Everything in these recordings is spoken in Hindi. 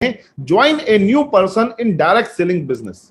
Join a new person in direct selling business.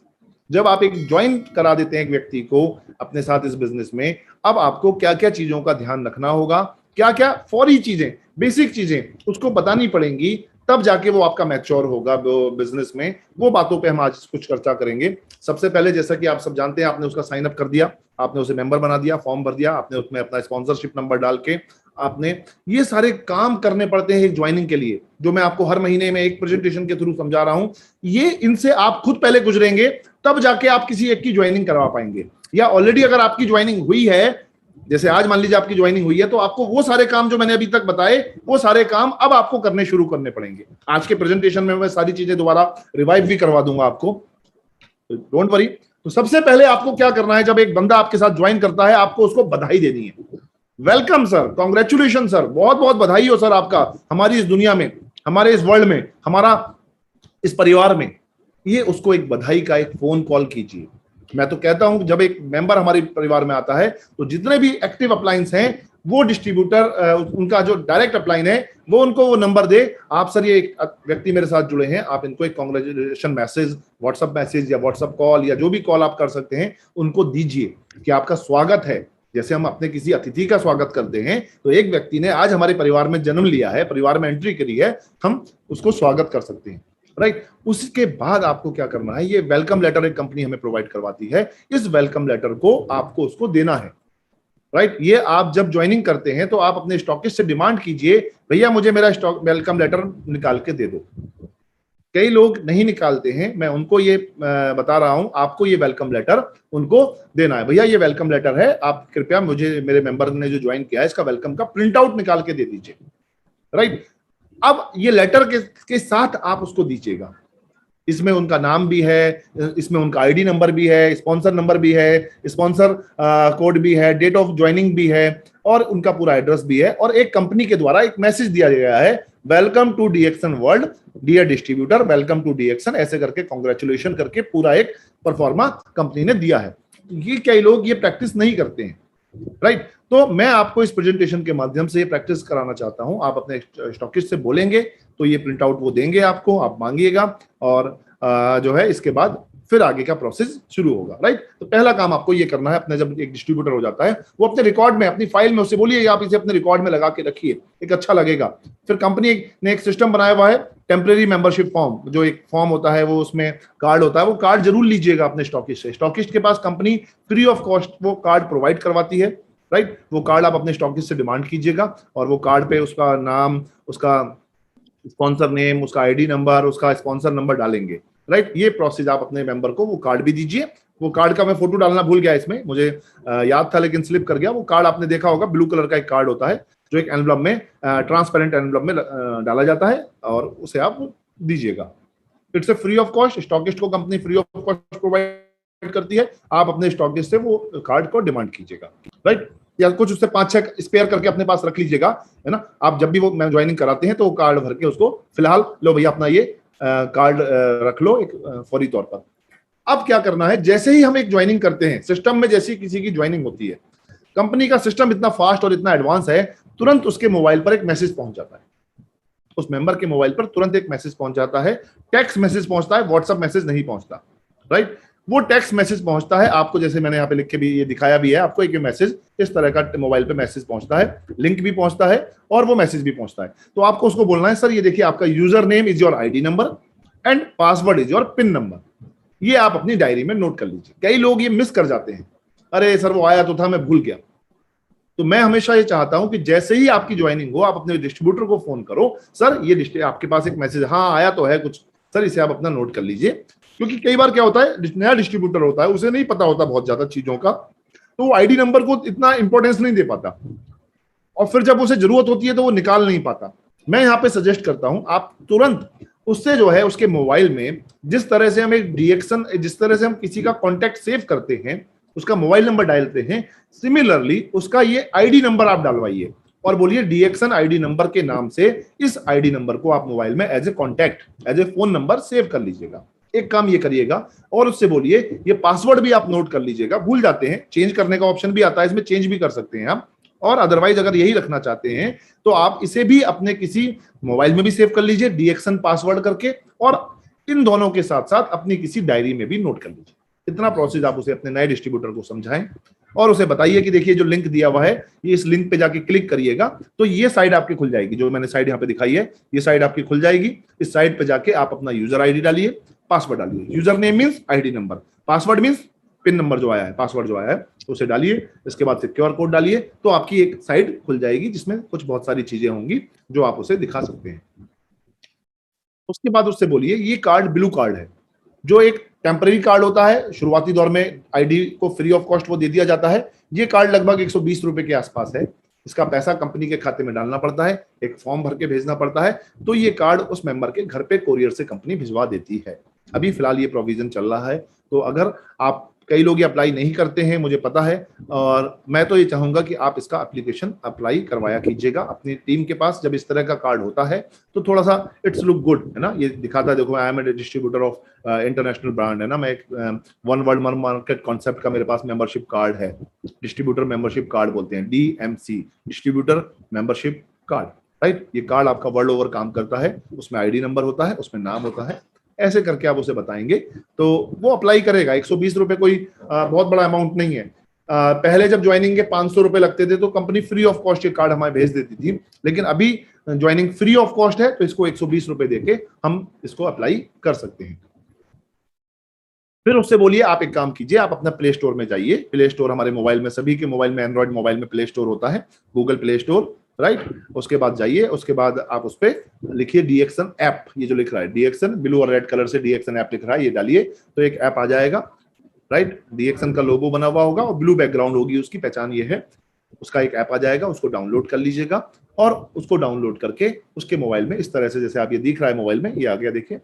जब आप एक ज्वाइन करा देते हैं एक व्यक्ति को अपने साथ इस बिजनेस में, अब आपको क्या क्या चीजों का ध्यान रखना होगा, क्या क्या फौरी चीजें, बेसिक चीजें उसको बतानी पड़ेंगी, तब जाके वो आपका मैच्योर होगा बिजनेस में। वो बातों पे हम आज कुछ चर्चा करेंगे। सबसे पहले, जैसा कि आप सब जानते हैं, आपने उसका साइन अप कर दिया, आपने उसे मेंबर बना दिया, फॉर्म भर दिया, आपने उसमें अपना स्पॉन्सरशिप नंबर डाल के आपने ये सारे काम करने पड़ते हैं एक ज्वाइनिंग के लिए, जो मैं आपको हर महीने में एक प्रेजेंटेशन के थ्रू समझा रहा हूं। ये इनसे आप खुद पहले गुजरेंगे, तब जाके आप किसी एक की ज्वाइनिंग करवा पाएंगे। या ऑलरेडी अगर आपकी ज्वाइनिंग हुई है, जैसे आज मान लीजिए आपकी ज्वाइनिंग हुई है, तो आपको वो सारे काम जो मैंने अभी तक बताए, वो सारे काम अब आपको करने शुरू करने पड़ेंगे। आज के प्रेजेंटेशन में मैं सारी चीजें दोबारा रिवाइव भी करवा दूंगा आपको, डोंट वरी। तो सबसे पहले आपको क्या करना है, जब एक बंदा आपके साथ ज्वाइन करता है, आपको उसको बधाई देनी है। वेलकम सर, कॉन्ग्रेचुलेशन सर, बहुत बहुत बधाई हो सर आपका हमारी इस दुनिया में, हमारे इस वर्ल्ड में, हमारा इस परिवार में। ये उसको एक बधाई का एक फोन कॉल कीजिए। मैं तो कहता हूं जब एक मेंबर हमारे परिवार में आता है, तो जितने भी एक्टिव अपलायंस हैं, वो डिस्ट्रीब्यूटर उनका जो डायरेक्ट अपलाइन है, वो उनको वो नंबर दे, आप सर ये एक व्यक्ति मेरे साथ जुड़े हैं, आप इनको एक कॉन्ग्रेचुलेशन मैसेज, व्हाट्सएप मैसेज या व्हाट्सएप कॉल या जो भी कॉल आप कर सकते हैं, उनको दीजिए कि आपका स्वागत है। जैसे हम अपने किसी अतिथि का स्वागत करते हैं, तो एक व्यक्ति ने आज हमारे परिवार में जन्म लिया है, परिवार में एंट्री करी है, हम उसको स्वागत कर सकते हैं, राइट। उसके बाद आपको क्या करना है, ये वेलकम लेटर एक कंपनी हमें प्रोवाइड करवाती है, इस वेलकम लेटर को आपको उसको देना है, राइट। ये आप जब ज्वाइनिंग करते हैं, तो आप अपने स्टॉकिस्ट से डिमांड कीजिए, भैया मुझे मेरा स्टॉक वेलकम लेटर निकाल के दे दो। कई लोग नहीं निकालते हैं, मैं उनको ये बता रहा हूं, आपको ये वेलकम लेटर उनको देना है। भैया ये वेलकम लेटर है, आप कृपया मुझे, मेरे मेंबर ने जो ज्वाइन किया है, इसका वेलकम का प्रिंट आउट निकाल के दे दीजिए, राइट। अब ये लेटर के साथ आप उसको दीजिएगा। इसमें उनका नाम भी है, इसमें उनका आईडी नंबर भी है, स्पॉन्सर नंबर भी है, स्पॉन्सर कोड भी है, डेट ऑफ ज्वाइनिंग भी है, और उनका पूरा एड्रेस भी है। और एक कंपनी के द्वारा एक मैसेज दिया गया है, welcome to DXN world, dear distributor, welcome to DXN, ऐसे करके कांग्रेचुलेशन करके पूरा एक परफॉर्मा कंपनी ने दिया है। ये कई लोग ये प्रैक्टिस नहीं करते हैं, राइट। तो मैं आपको इस प्रेजेंटेशन के माध्यम से ये प्रैक्टिस कराना चाहता हूं। आप अपने स्टॉकिस्ट से बोलेंगे तो ये प्रिंट आउट वो देंगे आपको, आप मांगिएगा, और जो है इसके बाद फिर आगे का प्रोसेस शुरू होगा, राइट। तो पहला काम आपको ये करना है, अपने जब एक डिस्ट्रीब्यूटर हो जाता है, वो अपने रिकॉर्ड में, अपनी फाइल में उससे बोलिए, आप इसे अपने रिकॉर्ड में लगा के रखिए, एक अच्छा लगेगा। फिर कंपनी ने एक सिस्टम बनाया हुआ है, टेम्परेरी मेंबरशिप फॉर्म, जो एक फॉर्म होता है, वो उसमें कार्ड होता है, वो कार्ड जरूर लीजिएगा अपने स्टॉकिस्ट से। स्टॉकिस्ट के पास कंपनी फ्री ऑफ कॉस्ट वो कार्ड प्रोवाइड करवाती है, राइट। वो कार्ड आप अपने स्टॉकिस्ट से डिमांड कीजिएगा, और वो कार्ड पे उसका नाम, उसका स्पॉन्सर नेम, उसका आईडी नंबर, उसका स्पॉन्सर नंबर डालेंगे, राइट। ये प्रोसेस आप अपने मेंबर को वो कार्ड भी दीजिए। वो कार्ड का मैं फोटो डालना भूल गया इसमें, मुझे याद था लेकिन स्लिप कर गया। वो कार्ड आपने देखा होगा, ब्लू कलर का एक कार्ड होता है, जो एक एनवलप में, ट्रांसपेरेंट एनवलप में डाला जाता है, और उसे आप दीजिएगा। It's a free of cost, stockist को company free of cost provide करती है। आप अपने स्टॉकिस्ट से वो कार्ड को डिमांड कीजिएगा, राइट। या कुछ उससे 5-6 स्पेयर करके अपने पास रख लीजिएगा, है ना। आप जब भी वो ज्वाइनिंग कराते हैं, तो वो कार्ड भर के उसको, फिलहाल लो भैया अपना ये कार्ड रख लो एक फौरी तौर पर। अब क्या करना है, जैसे ही हम एक ज्वाइनिंग करते हैं, सिस्टम में जैसी किसी की ज्वाइनिंग होती है, कंपनी का सिस्टम इतना फास्ट और इतना एडवांस है, तुरंत उसके मोबाइल पर एक मैसेज पहुंच जाता है। उस मेंबर के मोबाइल पर तुरंत एक मैसेज पहुंच जाता है, टेक्स्ट मैसेज पहुंचता है, व्हाट्सएप मैसेज नहीं पहुंचता, राइट। वो टेक्स्ट मैसेज पहुंचता है आपको, जैसे मैंने यहाँ पे लिख के भी ये दिखाया भी है आपको, एक मैसेज इस तरह का मोबाइल पे मैसेज पहुंचता है, लिंक भी पहुंचता है और वो मैसेज भी पहुंचता है। तो आपको उसको बोलना है, सर ये देखिए आपका user name is your ID number and password is your pin number, ये आप अपनी डायरी में नोट कर लीजिए। कई लोग ये मिस कर जाते हैं, अरे सर वो आया तो था, मैं भूल गया। तो मैं हमेशा ये चाहता हूं कि जैसे ही आपकी ज्वाइनिंग हो, आप अपने डिस्ट्रीब्यूटर को फोन करो, सर ये आपके पास एक मैसेज, हाँ आया तो है कुछ, सर इसे आप अपना नोट कर लीजिए। क्योंकि कई बार क्या होता है, नया डिस्ट्रीब्यूटर होता है, उसे नहीं पता होता बहुत ज्यादा चीजों का, तो वो आईडी नंबर को इतना इंपॉर्टेंस नहीं दे पाता, और फिर जब उसे जरूरत होती है तो वो निकाल नहीं पाता। मैं यहाँ पे सजेस्ट करता हूं, आप तुरंत उससे जो है, उसके मोबाइल में जिस तरह से हम एक डीएक्सन, जिस तरह से हम किसी का कॉन्टैक्ट सेव करते हैं, उसका मोबाइल नंबर डालते हैं, सिमिलरली उसका ये आईडी नंबर आप डालवाइए और बोलिए डीएक्सन आईडी नंबर के नाम से इस आईडी नंबर को आप मोबाइल में as a contact, as a phone number save कर लीजिएगा। एक काम ये करिएगा, और उससे बोलिए ये पासवर्ड भी आप नोट कर लीजिएगा, भूल जाते हैं, चेंज करने का ऑप्शन भी आता है इसमें, चेंज भी कर सकते हैं आप, और अदरवाइज अगर यही रखना चाहते हैं तो आप इसे भी अपने किसी मोबाइल में भी सेव कर लीजिए डीएक्सन पासवर्ड करके, और इन दोनों के साथ साथ अपनी किसी डायरी में भी नोट कर लीजिए। इतना प्रोसेस आप उसे अपने नए डिस्ट्रीब्यूटर को समझाएं और उसे बताइए कि देखिए जो लिंक दिया हुआ है ये इस लिंक पे जाके क्लिक करिएगा तो ये साइड आपकी खुल जाएगी, जो मैंने साइड यहाँ पे दिखाई है ये साइड आपकी खुल जाएगी। इस साइड पे जाके आप अपना यूजर आईडी डालिए, पासवर्ड डालिए। User name means ID number, password means pin number जो आया है, पासवर्ड जो आया है उसे डालिए। इसके बाद सिक्योर कोड डालिए तो आपकी एक साइड खुल जाएगी जिसमें कुछ बहुत सारी चीजें होंगी जो आप उसे दिखा सकते हैं। उसके बाद उससे बोलिए ये कार्ड ब्लू कार्ड है, जो एक टेम्पररी कार्ड होता है, शुरुआती दौर में आईडी को फ्री ऑफ कॉस्ट वो दे दिया जाता है। ये कार्ड लगभग 120 रुपए के आसपास है। इसका पैसा कंपनी के खाते में डालना पड़ता है, एक फॉर्म भर के भेजना पड़ता है, तो ये कार्ड उस मेंबर के घर पे कोरियर से कंपनी भिजवा देती है। अभी फिलहाल ये प्रोविजन चल रहा है, तो अगर आप, कई लोग ये अप्लाई नहीं करते हैं मुझे पता है, और मैं तो ये चाहूंगा कि आप इसका एप्लीकेशन अप्लाई करवाया कीजिएगा अपनी टीम के पास। जब इस तरह का कार्ड होता है तो थोड़ा सा इट्स लुक गुड है ना, ये दिखाता है देखो I am a distributor of international brand है ना, मैं एक वन वर्ल्ड मार्केट कॉन्सेप्ट का मेरे पास मेंबरशिप कार्ड है, डिस्ट्रीब्यूटर मेंबरशिप कार्ड बोलते हैं, DMC, distributor membership card, right. ये कार्ड आपका वर्ल्ड ओवर काम करता है, उसमें आईडी नंबर होता है, उसमें नाम होता है, ऐसे करके आप उसे बताएंगे तो वो अप्लाई करेगा। 120 रुपए कोई बहुत बड़ा अमाउंट नहीं है। पहले जब ज्वाइनिंग के 500 रुपए लगते थे तो कंपनी फ्री ऑफ कॉस्ट ये कार्ड हमें भेज देती थी, लेकिन अभी ज्वाइनिंग फ्री ऑफ कॉस्ट है तो इसको 120 रुपए देके हम इसको अप्लाई कर सकते हैं। फिर उससे बोलिए आप एक काम कीजिए, आप अपना प्ले स्टोर में जाइए। प्ले स्टोर हमारे मोबाइल में, सभी के मोबाइल में, एंड्रॉइड मोबाइल में प्ले स्टोर होता है, गूगल प्ले स्टोर, राइट। उसके बाद जाइए, उसके बाद आप उस पर लिखिए डीएक्सन ऐप, ये जो लिख रहा है डीएक्सन, ब्लू और रेड कलर से डीएक्सन ऐप लिख रहा है, ये डालिए तो एक ऐप आ जाएगा, राइट। डीएक्सन का लोगो बना हुआ होगा और ब्लू बैकग्राउंड होगी, उसकी पहचान ये है। उसका एक ऐप आ जाएगा, उसको डाउनलोड कर लीजिएगा और उसको डाउनलोड करके उसके मोबाइल में इस तरह से, जैसे आप ये दिख रहा है मोबाइल में, ये आ गया देखिए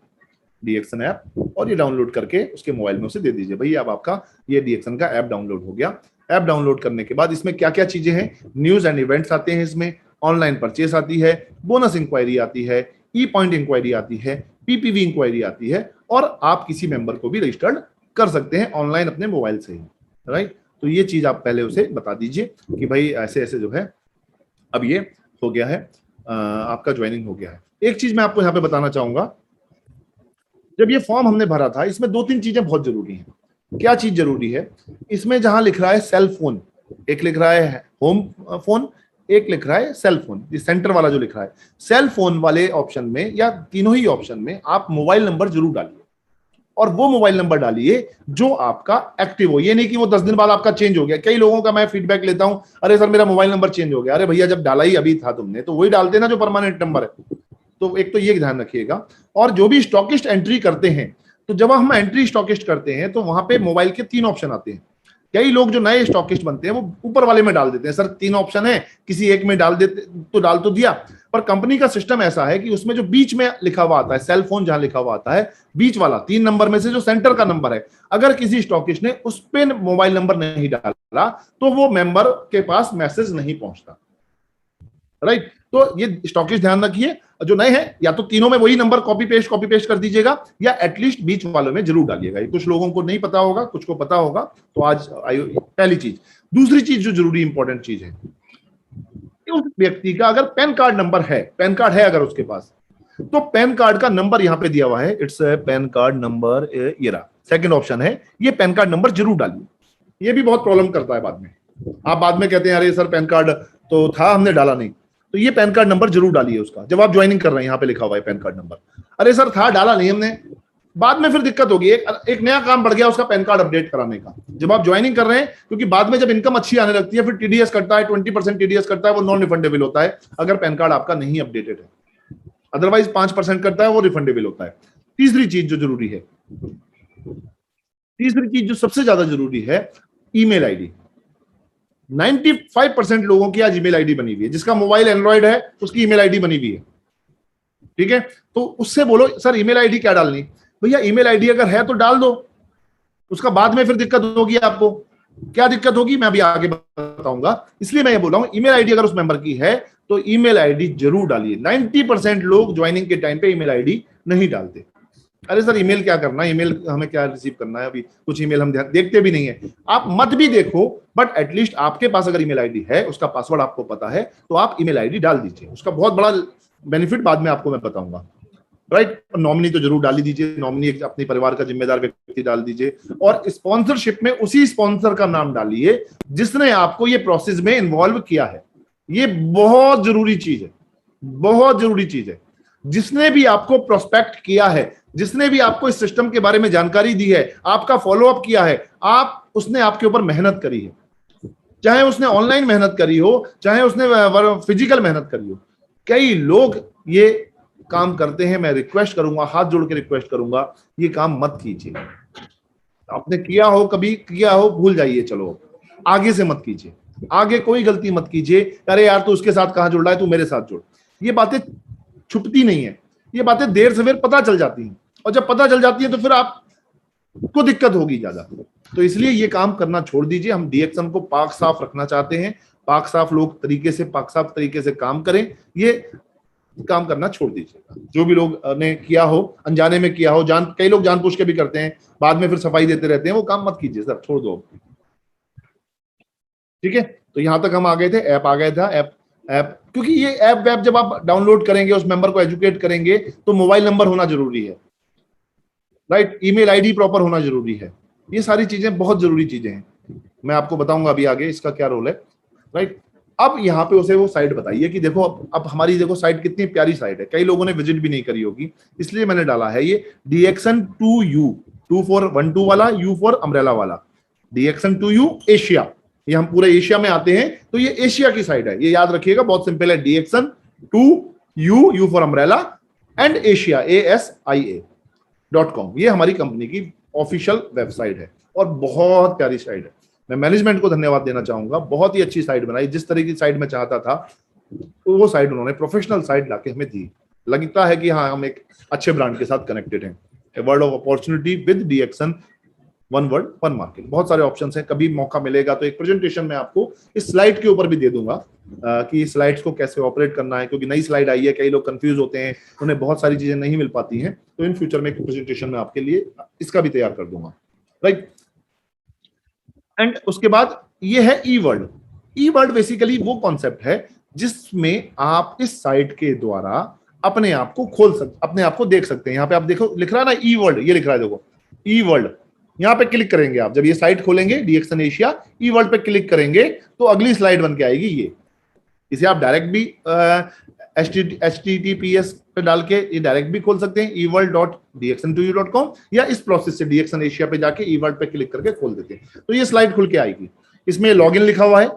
डीएक्सन ऐप, और ये डाउनलोड करके उसके मोबाइल में उसे दे दीजिए, भैया अब आपका ये डीएक्सन का ऐप डाउनलोड हो गया। ऐप डाउनलोड करने के बाद इसमें क्या क्या चीजें हैं, न्यूज एंड इवेंट्स आते हैं, इसमें ऑनलाइन परचेस आती है, बोनस इंक्वायरी आती है, ई पॉइंट इंक्वायरी आती है, पीपीवी इंक्वायरी आती है, और आप किसी मेंबर को भी रजिस्टर्ड कर सकते हैं ऑनलाइन अपने मोबाइल से ही, राइट। तो ये चीज आप पहले उसे बता दीजिए कि भाई ऐसे ऐसे जो है अब ये हो गया है, आपका ज्वाइनिंग हो गया है। एक चीज मैं आपको यहाँ पे बताना चाहूंगा, जब ये फॉर्म हमने भरा था इसमें 2-3 चीजें बहुत जरूरी हैं। क्या चीज जरूरी है, इसमें जहां लिख रहा है सेल फोन, एक लिख रहा है होम फोन, एक लिख रहा है सेल फोन, ये सेंटर वाला जो लिख रहा है, सेल फोन वाले ऑप्शन में या तीनों ही ऑप्शन में आप मोबाइल नंबर जरूर डालिए, और वो मोबाइल नंबर डालिए जो आपका एक्टिव हो। ये नहीं कि वो 10 दिन बाद आपका चेंज हो गया। कई लोगों का मैं फीडबैक लेता हूं, अरे सर मेरा मोबाइल नंबर चेंज हो गया। अरे भैया जब डाला ही अभी था तुमने तो वही डालते ना जो परमानेंट नंबर है। तो एक तो ये ध्यान रखिएगा। और जो भी स्टॉकिस्ट एंट्री करते हैं, तो जब हम एंट्री स्टॉकिस्ट करते हैं तो वहां पे मोबाइल के 3 ऑप्शन आते हैं। कई लोग जो नए स्टॉकिस्ट बनते हैं वो ऊपर वाले में डाल देते हैं, सर 3 ऑप्शन है, किसी एक में डाल देते तो डाल तो दिया, पर कंपनी का सिस्टम ऐसा है कि उसमें जो बीच में लिखा हुआ आता है, सेल फोन जहां लिखा हुआ आता है, बीच वाला 3 नंबर में से जो सेंटर का नंबर है, अगर किसी स्टॉकिस्ट ने उस पे मोबाइल नंबर नहीं डाला तो वो मेंबर के पास मैसेज नहीं पहुंचता, राइट। तो ये स्टॉकिस्ट ध्यान रखिए। जो नए हैं या तो तीनों में वही नंबर कॉपी पेस्ट कर दीजिएगा, या एटलीस्ट बीच वालों में जरूर डालिएगा। कुछ लोगों को नहीं पता होगा, कुछ को पता होगा, तो आज पहली चीज। दूसरी चीज जो जरूरी इंपॉर्टेंट चीज है, उस व्यक्ति का अगर पैन कार्ड नंबर है, पैन कार्ड है अगर उसके पास, तो पैन कार्ड का नंबर यहां पे दिया हुआ है, इट्स पैन कार्ड नंबर, ये रहा सेकंड ऑप्शन है, ये पैन कार्ड नंबर जरूर डालिए। ये भी बहुत प्रॉब्लम करता है बाद में, आप बाद में कहते हैं अरे सर पैन कार्ड तो था हमने डाला नहीं, तो ये पैन कार्ड नंबर जरूर डालिए उसका। जब आप ज्वाइनिंग कर रहे हैं, यहाँ पे लिखा हुआ है पैन कार्ड नंबर, अरे सर था डाला नहीं हमने, बाद में फिर दिक्कत होगी। एक नया काम बढ़ गया उसका पैन कार्ड अपडेट कराने का, जब आप ज्वाइनिंग कर रहे हैं, क्योंकि बाद में जब इनकम अच्छी आने लगती है फिर टीडीएस कटता है, 20% टीडीएस कटता है, वो नॉन रिफंडेबल होता है अगर पैन कार्ड आपका नहीं अपडेटेड है। अदरवाइज 5% कटता है, वो रिफंडेबल होता है। तीसरी चीज जो जरूरी है, तीसरी चीज जो सबसे ज्यादा जरूरी है, ईमेल आईडी। 95% लोगों की आज ईमेल आईडी बनी हुई है, जिसका मोबाइल एंड्रॉइड है उसकी ईमेल आईडी बनी हुई है, ठीक है। तो उससे बोलो सर ईमेल आईडी क्या डालनी, भैया ईमेल आईडी अगर है तो डाल दो, उसका बाद में फिर दिक्कत होगी। आपको क्या दिक्कत होगी मैं अभी आगे बताऊंगा, इसलिए मैं ये बोल रहा हूं ईमेल आईडी अगर उस मेंबर की है तो ईमेल आईडी जरूर डालिए। 90% लोग ज्वाइनिंग के टाइम पे ईमेल आईडी नहीं डालते, अरे सर ईमेल क्या करना है, ईमेल हमें क्या रिसीव करना है, अभी कुछ ईमेल हम देखते भी नहीं है। आप मत भी देखो, बट एटलीस्ट आपके पास अगर ईमेल आईडी है, उसका पासवर्ड आपको पता है, तो आप ईमेल आईडी डाल दीजिए। उसका बहुत बड़ा बेनिफिट बाद में आपको मैं बताऊंगा, राइट। नॉमिनी तो जरूर डाल ही दीजिए, नॉमिनी अपने परिवार का जिम्मेदार व्यक्ति डाल दीजिए, और स्पॉन्सरशिप में उसी स्पॉन्सर का नाम डालिए जिसने आपको ये प्रोसेस में इन्वॉल्व किया है। ये बहुत जरूरी चीज है, बहुत जरूरी चीज है। जिसने भी आपको प्रोस्पेक्ट किया है, जिसने भी आपको इस सिस्टम के बारे में जानकारी दी है, आपका फॉलोअप किया है, उसने आपके ऊपर मेहनत करी है, चाहे उसने ऑनलाइन मेहनत करी हो, चाहे उसने फिजिकल मेहनत करी हो। कई लोग ये काम करते हैं। मैं रिक्वेस्ट करूंगा, हाथ जोड़ के रिक्वेस्ट करूंगा, ये काम मत कीजिए। आपने किया हो, कभी किया हो, भूल जाइए, चलो आगे से मत कीजिए, आगे कोई गलती मत कीजिए। अरे यार तू उसके साथ कहां जुड़ रहा है, तू मेरे साथ जुड़। ये बातें छुपती नहीं है, ये बातें देर सवेर पता चल जाती हैं, और जब पता चल जाती है तो फिर आपको दिक्कत होगी ज्यादा। तो इसलिए ये काम करना छोड़ दीजिए। हम डीएक्सन को पाक साफ रखना चाहते हैं, पाक साफ लोग तरीके से, पाक साफ तरीके से काम करें। ये काम करना छोड़ दीजिएगा। जो भी लोग ने किया हो, अनजाने में किया हो, कई लोग जानबूझ के भी करते हैं, बाद में फिर सफाई देते रहते हैं, वो काम मत कीजिए सर, छोड़ दो। ठीक है, तो यहां तक हम आ गए थे, ऐप आ गया था। ऐप क्योंकि ये ऐप जब आप डाउनलोड करेंगे, उस मेंबर को एजुकेट करेंगे, तो मोबाइल नंबर होना जरूरी है, राइट। ईमेल आईडी प्रॉपर होना जरूरी है। ये सारी चीजें बहुत जरूरी चीजें हैं, मैं आपको बताऊंगा अभी आगे इसका क्या रोल है, राइट। अब यहाँ पे उसे वो साइट बताइए कि देखो अब हमारी देखो साइट कितनी प्यारी साइट है, कई लोगों ने विजिट भी नहीं करी होगी, इसलिए मैंने डाला है ये DXN2U, 2 फॉर 1 2 वाला, U फॉर अम्ब्रेला वाला, DXN2U एशिया। ये हम पूरे एशिया में आते हैं, तो ये एशिया की साइट है, ये याद रखिएगा, बहुत सिंपल है। DXN2U, U for umbrella and Asia, ASIA.com, ये हमारी कंपनी की ऑफिशियल वेबसाइट है, और बहुत प्यारी साइट है। मैं मैनेजमेंट को धन्यवाद देना चाहूंगा, बहुत ही अच्छी साइट बनाई। जिस तरह की साइट मैं चाहता था, तो वो साइट उन्होंने प्रोफेशनल साइट लाके हमें दी। लगता है कि हाँ, हम एक अच्छे ब्रांड के साथ कनेक्टेड हैं। A word of opportunity with DXN, one word one market. बहुत सारे ऑप्शन हैं, कभी मौका मिलेगा तो एक प्रेजेंटेशन में आपको इस स्लाइड के ऊपर भी दे दूंगा कि स्लाइड्स को कैसे ऑपरेट करना है, क्योंकि नई स्लाइड आई है, कई लोग कंफ्यूज होते हैं, उन्हें बहुत सारी चीजें नहीं मिल पाती हैं। तो इन फ्यूचर में एक प्रेजेंटेशन में आपके लिए इसका भी तैयार कर दूंगा, राइट। एंड उसके बाद ये है ई वर्ल्ड। ई वर्ल्ड बेसिकली वो कॉन्सेप्ट है जिसमें आप इस साइट के द्वारा अपने आप को अपने आप को देख सकते हैं। यहाँ पे आप देखो लिख रहा है ना ई वर्ल्ड, ये लिख रहा है देखो ई वर्ल्ड। यहाँ पे क्लिक करेंगे आप, जब ये साइट खोलेंगे DXN एशिया ई वर्ल्ड पे क्लिक करेंगे, तो अगली स्लाइड बन के आएगी ये। इसे आप डायरेक्ट भी HTTPS पे डाल के ये डायरेक्ट भी खोल सकते हैं, eworld.dxn2u.com, या इस प्रोसेस से DXN एशिया पे जाके ई वर्ल्ड पे क्लिक करके खोल देते हैं, तो ये स्लाइड खुल के आएगी। इसमें लॉगिन लिखा हुआ है,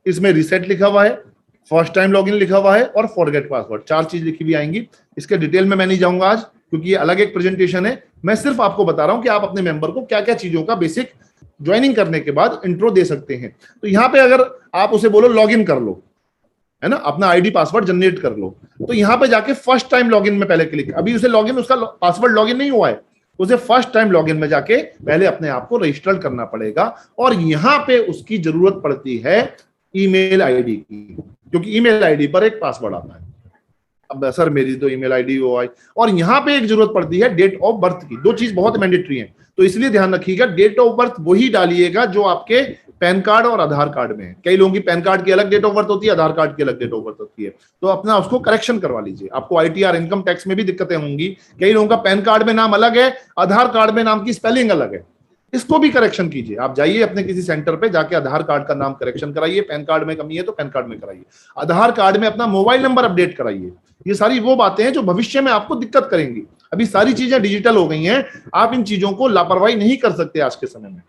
इसमें रिसेट लिखा हुआ है, फर्स्ट टाइम लॉगिन लिखा हुआ है, और फॉरगेट पासवर्ड, 4 चीज लिखी हुई आएंगी। इसके डिटेल में मैं नहीं जाऊंगा आज, क्योंकि ये अलग एक प्रेजेंटेशन है। मैं सिर्फ आपको बता रहा हूं कि आप अपने मेंबर को क्या क्या चीजों का बेसिक ज्वाइनिंग करने के बाद इंट्रो दे सकते हैं। तो यहाँ पे अगर आप उसे बोलो लॉगिन कर लो, है ना, अपना आईडी पासवर्ड जनरेट कर लो, तो यहाँ पे जाके फर्स्ट टाइम लॉगिन में पहले क्लिक, अभी उसे लॉगिन, उसका पासवर्ड लॉगिन नहीं हुआ है, उसे फर्स्ट टाइम लॉगिन में जाके पहले अपने आप को रजिस्टर करना पड़ेगा। और यहाँ पे उसकी जरूरत पड़ती है ईमेल आईडी की, क्योंकि ईमेल आईडी पर एक पासवर्ड आता है। अब सर मेरी तो ईमेल आईडी वो आई, और यहाँ पे एक जरूरत पड़ती है डेट ऑफ बर्थ की। 2 चीज बहुत मैंडेटरी है, तो इसलिए ध्यान रखिएगा, डेट ऑफ बर्थ वही डालिएगा जो आपके पैन कार्ड और आधार कार्ड में है। कई लोगों की पैन कार्ड की अलग डेट ऑफ बर्थ होती है, आधार कार्ड की अलग डेट ऑफ बर्थ होती है, तो अपना उसको करेक्शन करवा लीजिए। आपको ITR इनकम टैक्स में भी दिक्कतें होंगी, कई लोगों का पैन कार्ड में नाम अलग है, आधार कार्ड में नाम की स्पेलिंग अलग है, इसको भी करेक्शन कीजिए। आप जाइए अपने किसी सेंटर पे, जाके आधार कार्ड का नाम करेक्शन कराइए, पैन कार्ड में कमी है तो पैन कार्ड में कराइए, आधार कार्ड में अपना मोबाइल नंबर अपडेट कराइए। ये सारी वो बातें हैं जो भविष्य में आपको दिक्कत करेंगी। अभी सारी चीजें डिजिटल हो गई हैं, आप इन चीजों को लापरवाही नहीं कर सकते। आज के समय में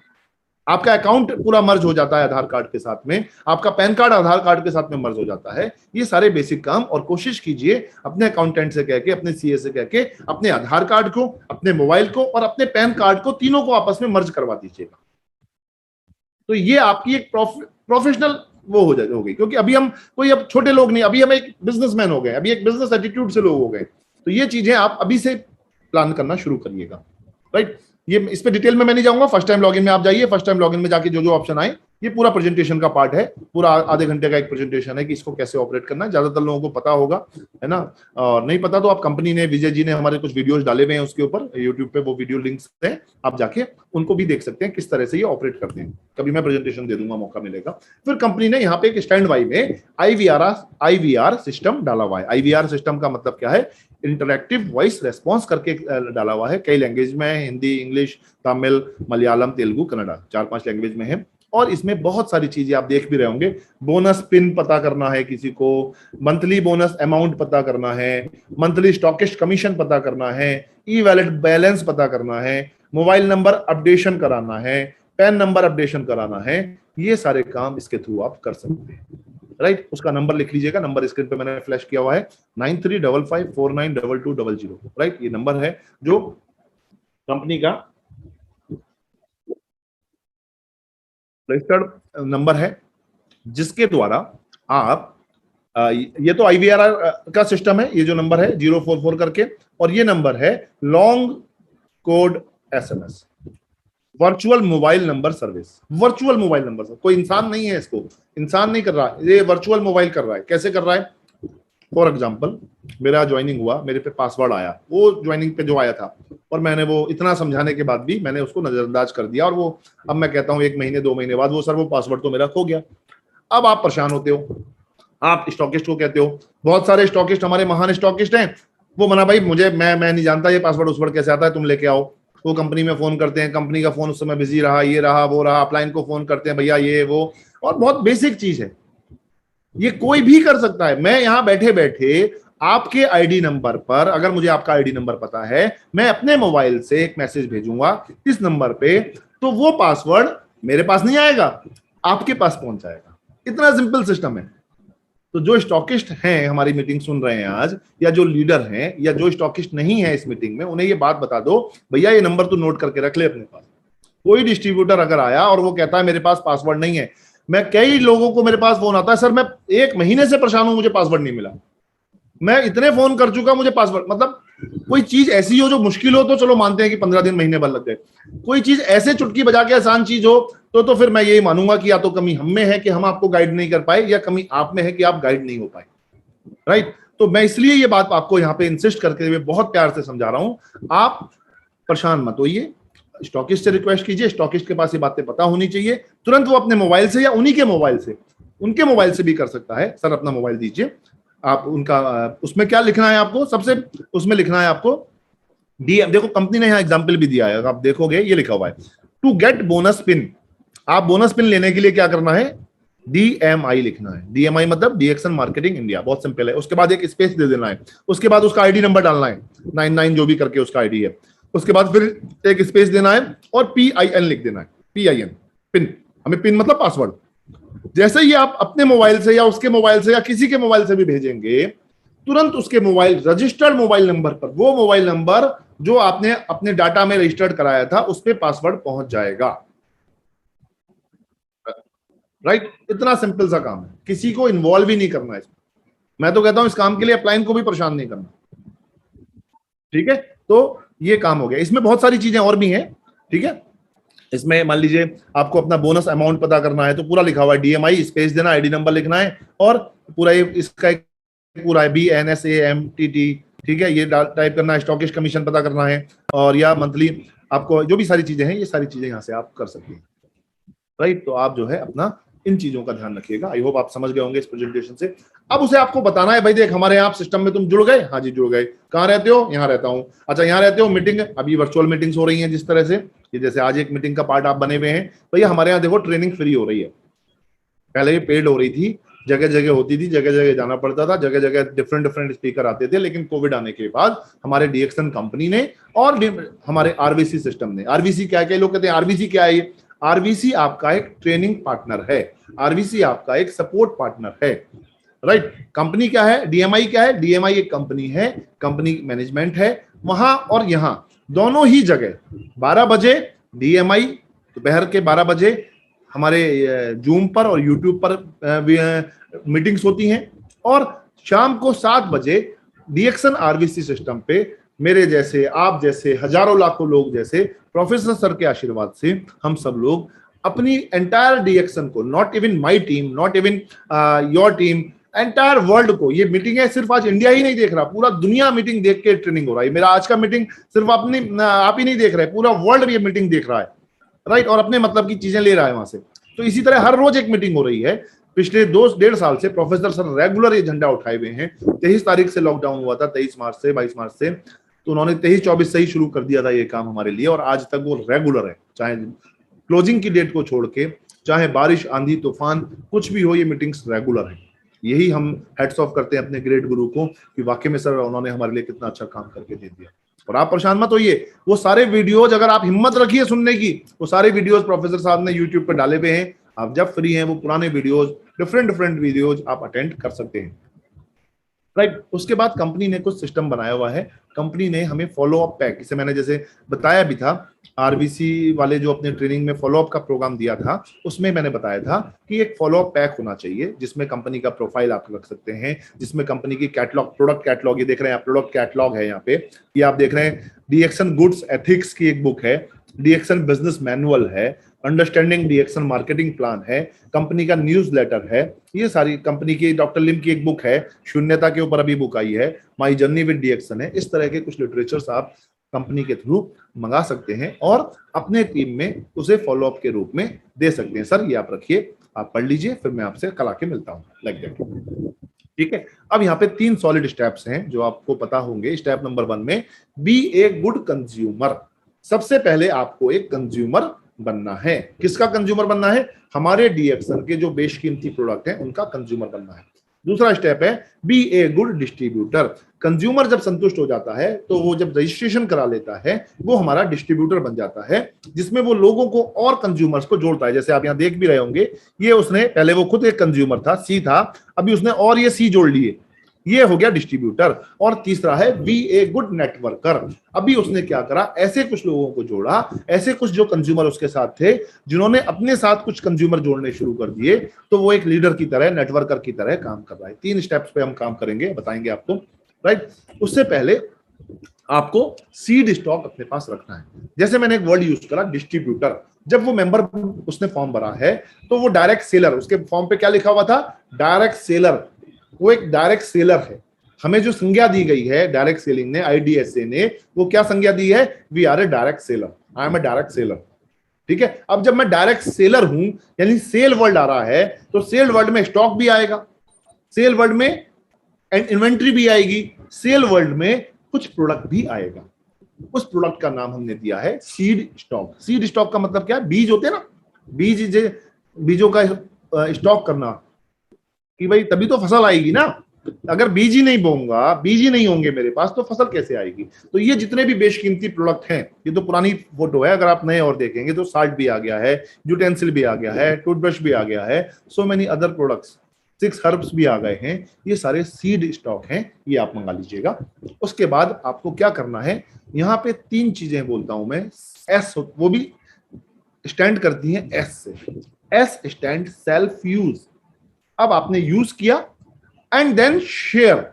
आपका अकाउंट पूरा मर्ज हो जाता है आधार कार्ड के साथ में, आपका पैन कार्ड आधार कार्ड के साथ में मर्ज हो जाता है। ये सारे बेसिक काम, और कोशिश कीजिए अपने अकाउंटेंट से कह के, अपने CA से कह के, अपने आधार कार्ड को, अपने मोबाइल को और अपने पैन कार्ड को, तीनों को आपस में मर्ज करवा दीजिएगा। तो ये आपकी एक प्रोफेशनल वो हो गई, क्योंकि अभी हम कोई अब छोटे लोग नहीं, अभी हम एक बिजनेसमैन हो गए, अभी एक बिजनेस एटीट्यूड से लोग हो गए। तो ये चीजें आप अभी से प्लान करना शुरू करिएगा, राइट। ये इस पे डिटेल में मैं नहीं जाऊंगा, फर्स्ट टाइम लॉगिन में आप जाइए, फर्स्ट टाइम लॉगिन में जाके जो जो ऑप्शन आए ये पूरा प्रेजेंटेशन का पार्ट है, पूरा आधे घंटे का एक प्रेजेंटेशन है कि इसको कैसे ऑपरेट करना है। ज्यादातर लोगों को पता होगा, है ना, और नहीं पता तो आप, कंपनी ने, विजय जी ने हमारे कुछ वीडियोस डाले हुए हैं उसके ऊपर यूट्यूब पे, वो वीडियो लिंक्स हैं, आप जाके उनको भी देख सकते हैं किस तरह से ये ऑपरेट करते हैं। कभी मैं प्रेजेंटेशन दे दूंगा, मौका मिलेगा। फिर कंपनी ने यहाँ पे एक स्टैंड बाई में IVR सिस्टम डाला हुआ है। IVR सिस्टम का मतलब क्या है? इंटरैक्टिव वॉइस रेस्पॉन्स करके डाला हुआ है। कई लैंग्वेज में है, हिंदी, इंग्लिश, तमिल, मलयालम, तेलुगु, कन्नड़ा, 4-5 लैंग्वेज में है। और इसमें बहुत सारी चीजें आप देख भी रहे होंगे। बोनस पिन पता करना है किसी को, मंथली बोनस अमाउंट पता करना है, मंथली स्टॉकिस्ट कमीशन पता करना है, ई वैलेट बैलेंस पता करना है, मोबाइल नंबर अपडेशन कराना है, पैन नंबर अपडेशन कराना है। ये सारे काम इसके थ्रू आप कर सकते हैं, राइट। उसका नंबर लिख लीजिएगा, नंबर स्क्रीन पे मैंने फ्लैश किया हुआ है, 9355492200, राइट। ये नंबर है जो कंपनी का रजिस्टर्ड नंबर है, जिसके द्वारा आप ये तो IVR का सिस्टम है, ये जो नंबर है 044 करके, और ये नंबर है long code SMS, virtual mobile number service. Virtual mobile number, कोई इंसान नहीं है, इसको इंसान नहीं कर रहा है, ये वर्चुअल मोबाइल कर रहा है। कैसे कर रहा है? फॉर एग्जाम्पल, मेरा ज्वाइनिंग हुआ, मेरे पे पासवर्ड आया, वो ज्वाइनिंग पे जो आया था, और मैंने वो इतना समझाने के बाद भी मैंने उसको नजरअंदाज कर दिया, और वो अब मैं कहता हूँ 1 महीने 2 महीने बाद वो सर वो पासवर्ड तो मेरा खो गया। अब आप परेशान होते हो, आप स्टॉकिस्ट को कहते हो, बहुत सारे स्टॉकिस्ट हमारे महान स्टॉकिस्ट हैं, वो मना भाई मुझे मैं नहीं जानता ये पासवर्ड उसवर्ड कैसे आता है, तुम लेके आओ। वो कंपनी में फोन करते हैं, कंपनी का फोन उस समय बिजी रहा, ये रहा वो रहा, अपलाइन को फोन करते हैं, भैया ये वो, और बहुत बेसिक चीज है, ये कोई भी कर सकता है। मैं यहां बैठे बैठे आपके आईडी नंबर पर, अगर मुझे आपका आईडी नंबर पता है, मैं अपने मोबाइल से एक मैसेज भेजूंगा इस नंबर पे, तो वो पासवर्ड मेरे पास नहीं आएगा, आपके पास पहुंच जाएगा। इतना सिंपल सिस्टम है। तो जो स्टॉकिस्ट हैं, हमारी मीटिंग सुन रहे हैं आज, या जो लीडर हैं, या जो स्टॉकिस्ट नहीं है इस मीटिंग में, उन्हें ये बात बता दो, भैया ये नंबर तो नोट करके रख ले अपने पास। कोई डिस्ट्रीब्यूटर अगर आया और वो कहता है मेरे पास पासवर्ड नहीं है, मैं कई लोगों को मेरे पास फोन आता है, सर मैं 1 महीने से परेशान हूं, मुझे पासवर्ड नहीं मिला, मैं इतने फोन कर चुका, मुझे पासवर्ड, मतलब कोई चीज ऐसी हो जो मुश्किल हो तो चलो मानते हैं कि 15 दिन महीने भर लग गए, कोई चीज ऐसे चुटकी बजा के आसान चीज हो तो फिर मैं यही मानूंगा कि या तो कमी हम में है कि हम आपको गाइड नहीं कर पाए, या कमी आप में है कि आप गाइड नहीं हो पाए, राइट। तो मैं इसलिए ये बात आपको यहाँ पे इंसिस्ट करके हुए बहुत प्यार से समझा रहा हूं, आप परेशान मत होइए, स्टॉकिस्ट से रिक्वेस्ट कीजिए, स्टॉकिस्ट के पास ये बातें पता होनी चाहिए, तुरंत वो अपने मोबाइल से या उन्हीं के मोबाइल से, उनके मोबाइल से भी कर सकता है, सर अपना मोबाइल दीजिए, आप उनका, उसमें क्या लिखना है आपको, सबसे उसमें लिखना है आपको DM, देखो कंपनी ने यहाँ एग्जाम्पल भी दिया है, आप देखोगे ये लिखा हुआ है, टू गेट बोनस पिन। आप बोनस पिन लेने के लिए क्या करना है? DMI लिखना है। DMI मतलब DXN मार्केटिंग इंडिया, बहुत सिंपल है। उसके बाद एक स्पेस दे देना है, उसके बाद उसका आईडी नंबर डालना है, 99 जो भी करके उसका आईडी है, उसके बाद फिर एक स्पेस देना है और PIN लिख देना है, PIN पिन, हमें पिन मतलब पासवर्ड। जैसे ही आप अपने मोबाइल से या उसके मोबाइल से या किसी के मोबाइल से भी भेजेंगे, तुरंत उसके मोबाइल, रजिस्टर्ड मोबाइल नंबर पर, वो मोबाइल नंबर जो आपने अपने डाटा में रजिस्टर्ड कराया था, उस पर पासवर्ड पहुंच जाएगा, राइट। इतना सिंपल सा काम है, किसी को इन्वॉल्व ही नहीं करना है इसमें। मैं तो कहता हूं इस काम के लिए अपलाइन को भी परेशान नहीं करना, ठीक है। तो ये काम हो गया। इसमें बहुत सारी चीजें और भी हैं, ठीक है। इसमें मान लीजिए आपको अपना बोनस अमाउंट पता करना है, तो पूरा लिखा हुआ है, DMI स्पेस देना, आईडी नंबर लिखना है, और पूरा इसका एक पूरा है BNSAMTT, ठीक है, ये टाइप करना है, स्टॉकिस्ट कमीशन पता करना है, और या मंथली आपको जो भी सारी चीजें हैं, ये सारी चीजें यहाँ से आप कर सकते हैं, राइट। तो आप जो है अपना इन चीजों का ध्यान रखिएगा। आई होप आप समझ गए होंगे इस प्रेजेंटेशन से। अब उसे आपको बताना है, भाई देख हमारे यहाँ सिस्टम में तुम जुड़ गए, हाँ जी जुड़ गए, कहाँ रहते हो? यहाँ रहता हूँ। अच्छा यहाँ रहते हो, मीटिंग अभी वर्चुअल मीटिंग्स हो रही हैं जिस तरह से, ये जैसे आज एक मीटिंग का पार्ट आप बने हुए हैं, भैया हमारे यहाँ देखो ट्रेनिंग फ्री हो रही है, पहले ये पेड हो रही थी, जगह जगह होती थी, जगह जगह जाना पड़ता था, जगह जगह डिफरेंट स्पीकर आते थे, लेकिन कोविड आने के बाद हमारे DXN कंपनी ने और हमारे RVC सिस्टम ने, RVC क्या है, कई लोग कहते हैं RVC क्या है, RVC आपका एक ट्रेनिंग पार्टनर है, RVC आपका एक सपोर्ट पार्टनर है, राइट। कंपनी क्या है? DMI क्या है? DMI एक कंपनी है, कंपनी मैनेजमेंट है, वहां और यहां दोनों ही जगह 12 बजे DMI, दोपहर के 12 बजे हमारे जूम पर और यूट्यूब पर मीटिंग्स होती हैं, और शाम को 7 बजे DXN RVC सिस्टम पे मेरे जैसे, आप जैसे, हजारों लाखों लोग जैसे प्रोफेसर सर के आशीर्वाद से हम सब लोग अपनी एंटायर डीएक्शन को, not even my team, not even your team, entire world को, ये मीटिंग है सिर्फ आज इंडिया ही नहीं देख रहा, पूरा दुनिया मीटिंग देख के ट्रेनिंग हो रहा है। मेरा आज का मीटिंग सिर्फ आप ही नहीं देख रहे, पूरा वर्ल्ड ये मीटिंग देख रहा है, राइट, और अपने मतलब की चीजें ले रहा है वहां से। तो इसी तरह हर रोज एक मीटिंग हो रही है। पिछले 2-1.5 साल से प्रोफेसर सर रेगुलर ये झंडा उठाए हुए हैं। 23 तारीख से लॉकडाउन हुआ था, 23 मार्च से 22 मार्च से, तो उन्होंने 23-24 से ही शुरू कर दिया था ये काम हमारे लिए, और आज तक वो रेगुलर है, चाहे क्लोजिंग की डेट को छोड़ के, चाहे बारिश आंधी तूफान कुछ भी हो, ये मीटिंग्स रेगुलर है। यही हम हेड्स ऑफ करते हैं अपने ग्रेट गुरु को कि वाकई में सर उन्होंने हमारे लिए कितना अच्छा काम करके दे दिया। और आप परेशान मत होइए, वो सारे वीडियोज अगर आप हिम्मत रखिए सुनने की, वो सारे वीडियोज प्रोफेसर साहब ने यूट्यूब पे डाले हुए हैं। आप जब फ्री हैं वो पुराने वीडियोज, डिफरेंट वीडियोज आप अटेंड कर सकते हैं, राइट। उसके बाद कंपनी ने कुछ सिस्टम बनाया हुआ है। कंपनी ने हमें फॉलो अप पैक, इसे मैंने जैसे बताया भी था, आरबीसी वाले जो अपने ट्रेनिंग में फॉलो अप का प्रोग्राम दिया था, उसमें मैंने बताया था कि एक फॉलो अप पैक होना चाहिए जिसमें कंपनी का प्रोफाइल आप रख सकते हैं, जिसमें कंपनी की कैटलॉग, प्रोडक्ट कैटलॉग, ये देख रहे हैं आप, प्रोडक्ट कैटलॉग है यहाँ पे, ये आप देख रहे हैं, डीएक्शन गुड्स एथिक्स की एक बुक है, डीएक्शन बिजनेस मैनुअल है, अंडरस्टैंडिंग डीएक्शन मार्केटिंग प्लान है, कंपनी का न्यूज लेटर है, ये सारी कंपनी की, डॉक्टर लिम की एक बुक है, शून्यता के ऊपर अभी बुक आई है, माई जर्नी विद डीएक्शन है। इस तरह के कुछ लिटरेचर्स आप कंपनी के थ्रू मंगा सकते हैं और अपने टीम में उसे फॉलो अप के रूप में दे सकते हैं। सर ये आप रखिए, आप पढ़ लीजिए, फिर मैं आपसे कल आके मिलता हूँ, लाइक दैट, ठीक है। अब यहाँ पे 3 सॉलिड स्टेप्स हैं जो आपको पता होंगे। स्टेप नंबर 1 में बी ए गुड कंज्यूमर। सबसे पहले आपको एक कंज्यूमर बनना है। किसका कंज्यूमर बनना है? हमारे डीएक्शन के जो बेशकीमती प्रोडक्ट हैं उनका कंज्यूमर बनना है। दूसरा स्टेप है be a good distributor. Consumer जब संतुष्ट हो जाता है तो वो जब रजिस्ट्रेशन करा लेता है वो हमारा डिस्ट्रीब्यूटर बन जाता है, जिसमें वो लोगों को और कंज्यूमर्स को जोड़ता है। जैसे आप यहाँ देख भी रहे होंगे, ये उसने, पहले वो खुद एक कंज्यूमर था, सी था, अभी उसने और ये सी जोड़ लिए, ये हो गया डिस्ट्रीब्यूटर। और तीसरा है बी ए गुड नेटवर्कर। अभी उसने क्या करा, ऐसे कुछ लोगों को जोड़ा, ऐसे कुछ जो कंज्यूमर उसके साथ थे, जिन्होंने अपने साथ कुछ कंज्यूमर जोड़ने शुरू कर दिए, तो वो एक लीडर की तरह, नेटवर्कर की तरह काम कर रहा है। 3 स्टेप्स पे हम काम करेंगे, बताएंगे आपको, राइट। उससे पहले आपको सीड स्टॉक अपने पास रखना है। जैसे मैंने एक वर्ड यूज करा, डिस्ट्रीब्यूटर। जब वो मेंबर, उसने फॉर्म भरा है, तो वो डायरेक्ट सेलर, उसके फॉर्म पे क्या लिखा हुआ था, डायरेक्ट सेलर, वो एक डायरेक्ट सेलर है। हमें जो संज्ञा दी गई है डायरेक्ट सेलिंग ने, आईडीएसए ने, वो क्या संज्ञा दी है, we are a direct seller, I am a direct seller, ठीक है। अब जब मैं डायरेक्ट सेलर हूं, यानी सेल वर्ल्ड आ रहा है, तो सेल वर्ल्ड में स्टॉक भी आएगा, सेल वर्ल्ड में इन्वेंट्री भी आएगी, सेल वर्ल्ड में कुछ प्रोडक्ट भी आएगा। उस प्रोडक्ट का नाम हमने दिया है सीड स्टॉक। सीड स्टॉक का मतलब क्या है, बीज होते हैं ना, बीजों का स्टॉक करना, कि भाई तभी तो फसल आएगी ना। अगर बीज ही नहीं बोऊंगा, बीज ही नहीं होंगे मेरे पास, तो फसल कैसे आएगी। तो ये जितने भी बेशकीमती प्रोडक्ट हैं, ये तो पुरानी फोटो है, अगर आप नए और देखेंगे तो साल्ट भी आ गया है, यूटेंसिल भी आ गया है, टूथब्रश भी आ गया है, so many other products, 6 herbs भी आ गए हैं, ये सारे सीड स्टॉक हैं, ये आप मंगा लीजिएगा। उसके बाद आपको क्या करना है, यहाँ पे 3 चीजें बोलता हूं मैं, एस, वो भी स्टैंड करती हैं एस से। S stand self use. अब आपने यूज किया, एंड देन शेयर।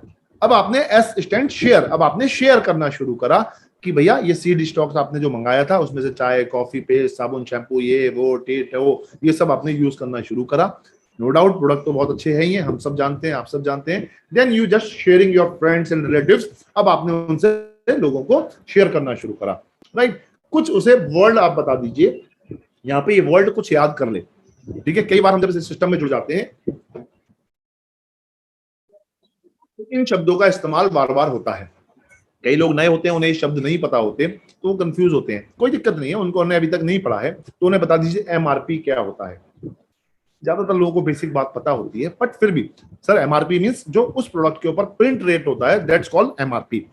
अब आपने एस स्टैंड शेयर, अब आपने शेयर करना शुरू करा कि भैया ये सीड स्टॉक्स आपने जो मंगाया था, उसमें से चाय, कॉफी, पेस्ट, साबुन, शैम्पू, ये वो टेट वो, ये सब आपने यूज करना शुरू करा। नो डाउट प्रोडक्ट तो बहुत अच्छे हैं, ये हम सब जानते हैं, आप सब जानते हैं। Then you just sharing your friends and relatives. अब आपने उनसे लोगों को शेयर करना शुरू करा, राइट। कुछ उसे वर्ड आप बता दीजिए, यहाँ पे ये वर्ड कुछ याद कर ले, ठीक है। कई बार हम जब इस सिस्टम में जुड़ जाते हैं, इन शब्दों का इस्तेमाल बार बार होता है। कई लोग नए होते हैं, उन्हें शब्द नहीं पता होते, तो वो कंफ्यूज होते हैं। कोई दिक्कत नहीं है, उनको उन्हें अभी तक नहीं पढ़ा है तो उन्हें बता दीजिए एमआरपी क्या होता है। ज्यादातर लोगों को बेसिक बात पता होती है, बट फिर भी सर एमआरपी मींस जो उस प्रोडक्ट के ऊपर प्रिंट रेट होता है, that's called MRP,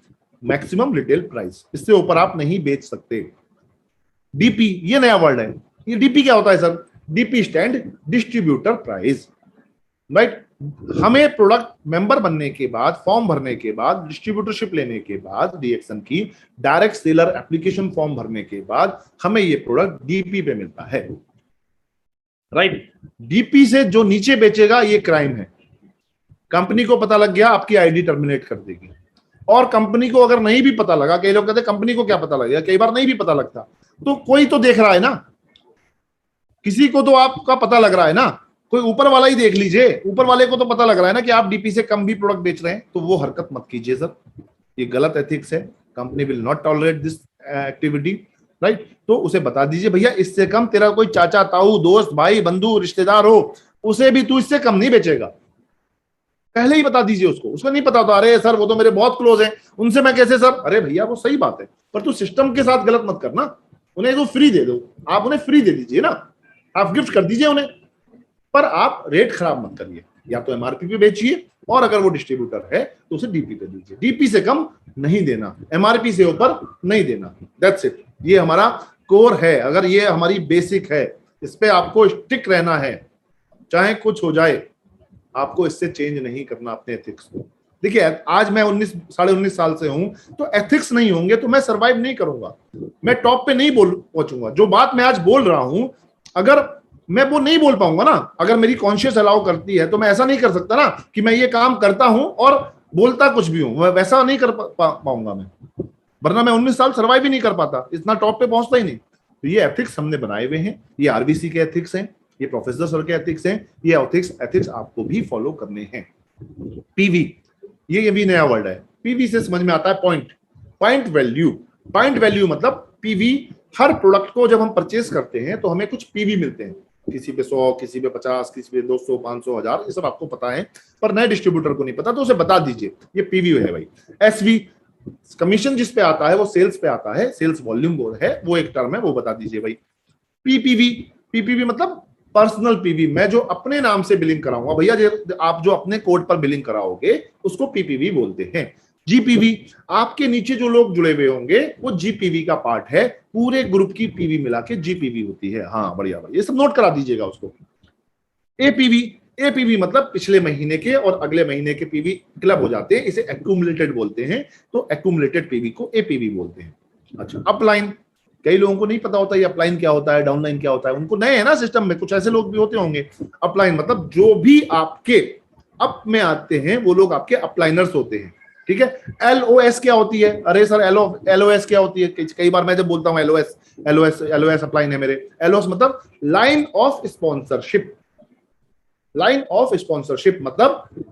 maximum retail price. इससे ऊपर आप नहीं बेच सकते। डीपी, ये नया वर्ड है। ये डीपी क्या होता है sir? DP stand distributor price, right. हमें प्रोडक्ट मेंबर बनने के बाद, फॉर्म भरने के बाद, डिस्ट्रीब्यूटरशिप लेने के बाद, डीएक्शन की डायरेक्ट सेलर एप्लीकेशन फॉर्म भरने के बाद हमें ये प्रोडक्ट डीपी पे मिलता है, राइट। डीपी से जो नीचे बेचेगा ये क्राइम है। कंपनी को पता लग गया, आपकी आईडी टर्मिनेट कर देगी। और कंपनी को अगर नहीं भी पता लगा, कई लोग कहते हैं कंपनी को क्या पता लगेगा, कई बार नहीं भी पता लगता, तो कोई तो देख रहा है ना, किसी को तो आपका पता लग रहा है ना, कोई ऊपर वाला ही देख लीजिए, ऊपर वाले को तो पता लग रहा है ना कि आप डीपी से कम भी प्रोडक्ट बेच रहे हैं, तो वो हरकत मत कीजिए सर, ये गलत एथिक्स है, company will not tolerate this activity, right. तो उसे बता दीजिए भैया इससे कम तेरा कोई चाचा ताऊ दोस्त भाई बंधु रिश्तेदार हो, उसे भी तू इससे कम नहीं बेचेगा, पहले ही बता दीजिए उसको। उसको नहीं पता होता, अरे सर वो तो मेरे बहुत क्लोज हैं, उनसे मैं कैसे सर, अरे भैया वो सही बात है, पर तू सिस्टम के साथ गलत मत करना, उन्हें तो फ्री दे दो, आप उन्हें फ्री दे दीजिए ना, आप गिफ्ट कर दीजिए उन्हें, पर आप रेट खराब मत करिए, या तो एमआरपी पे बेचिए, और अगर वो डिस्ट्रीब्यूटर है तो उसे डीपी पे दीजिए, डीपी से कम नहीं देना, एमआरपी से ऊपर नहीं देना, दैट्स इट। ये हमारा कोर है, अगर ये हमारी बेसिक है, इस पे आपको स्टिक रहना है, चाहे कुछ हो जाए, आपको इससे चेंज नहीं करना अपने एथिक्स को। देखिए आज मैं 19 साल से हूं, तो एथिक्स नहीं होंगे तो मैं सरवाइव नहीं करूंगा, मैं टॉप पे नहीं पहुंचूंगा। जो बात मैं आज बोल रहा हूं, अगर मैं वो नहीं बोल पाऊंगा ना, अगर मेरी कॉन्शियस अलाउ करती है, तो मैं ऐसा नहीं कर सकता ना कि मैं ये काम करता हूं और बोलता कुछ भी हूं, वैसा नहीं कर पाऊंगा मैं, वरना मैं 19 साल सर्वाइव ही नहीं कर पाता, इतना टॉप पे पहुंचता ही नहीं। तो ये एथिक्स हमने बनाए हुए हैं, ये आरबीसी के एथिक्स हैं, ये प्रोफेसर सर के एथिक्स हैं, ये एथिक्स आपको भी फॉलो करने हैं। पीवी, ये भी नया वर्ड है, पीवी से समझ में आता है पॉइंट वैल्यू। पॉइंट वैल्यू मतलब पीवी, हर प्रोडक्ट को जब हम परचेज करते हैं तो हमें कुछ पीवी मिलते हैं, किसी पे 100, किसी पे 50, किसी पे 200, 500, 1000, ये सब आपको पता है, पर नए डिस्ट्रीब्यूटर को नहीं पता, तो उसे बता दीजिए ये पीवी है भाई। एसवी, कमीशन जिस पे आता है वो सेल्स पे आता है, सेल्स वॉल्यूम है, वो एक टर्म है, वो बता दीजिए भाई। पीपीवी, पीपीवी मतलब पर्सनल पीवी, मैं जो अपने नाम से बिलिंग कराऊंगा भैया, आप जो अपने कोड पर बिलिंग कराओगे उसको पीपीवी बोलते हैं। जीपीवी, आपके नीचे जो लोग जुड़े हुए होंगे वो जीपीवी का पार्ट है, पूरे ग्रुप की पीवी मिला के जीपीवी होती है। हाँ बढ़िया भाई, ये सब नोट करा दीजिएगा उसको। एपीवी, एपीवी मतलब पिछले महीने के और अगले महीने के पीवी क्लब हो जाते हैं, इसे एक्यूमुलेटेड बोलते हैं, तो एक्यूमुलेटेड पीवी को एपीवी बोलते हैं। अच्छा, अपलाइन, कई लोगों को नहीं पता होता ये अपलाइन क्या होता है, डाउनलाइन क्या होता है, उनको नए है ना सिस्टम में, कुछ ऐसे लोग भी होते होंगे। अपलाइन मतलब जो भी आपके अप में आते हैं वो लोग आपके अपलाइनर्स होते हैं, ठीक है। एलओएस क्या होती है, अरे सर एलओएस क्या होती है, कई बार मैं जब बोलता हूँ एलओएस अपलाइन है मेरे, एलओएस मतलब line of sponsorship. Line of sponsorship मतलब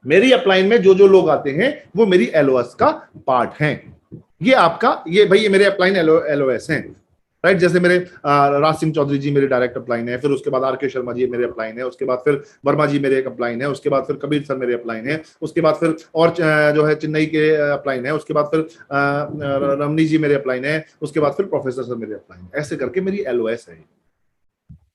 मेरी अपलाइन में जो जो लोग आते हैं वो मेरी एलओएस का पार्ट हैं। ये आपका, ये भाई ये मेरे अपलाइन एलओएस हैं, राइट। जैसे मेरे राज सिंह चौधरी जी मेरे डायरेक्ट अपलाइन है, फिर उसके बाद आर.के. शर्मा जी मेरे अपलाइन है, उसके बाद फिर वर्मा जी मेरे एक अपलाइन है, उसके बाद फिर कबीर सर मेरे अपलाइन है, उसके बाद फिर और जो है चेन्नई के अपलाइन है, उसके बाद फिर रमनी जी मेरे अपलाइन है, उसके बाद फिर प्रोफेसर सर मेरे अपलाइन है, ऐसे करके मेरी एलओएस है।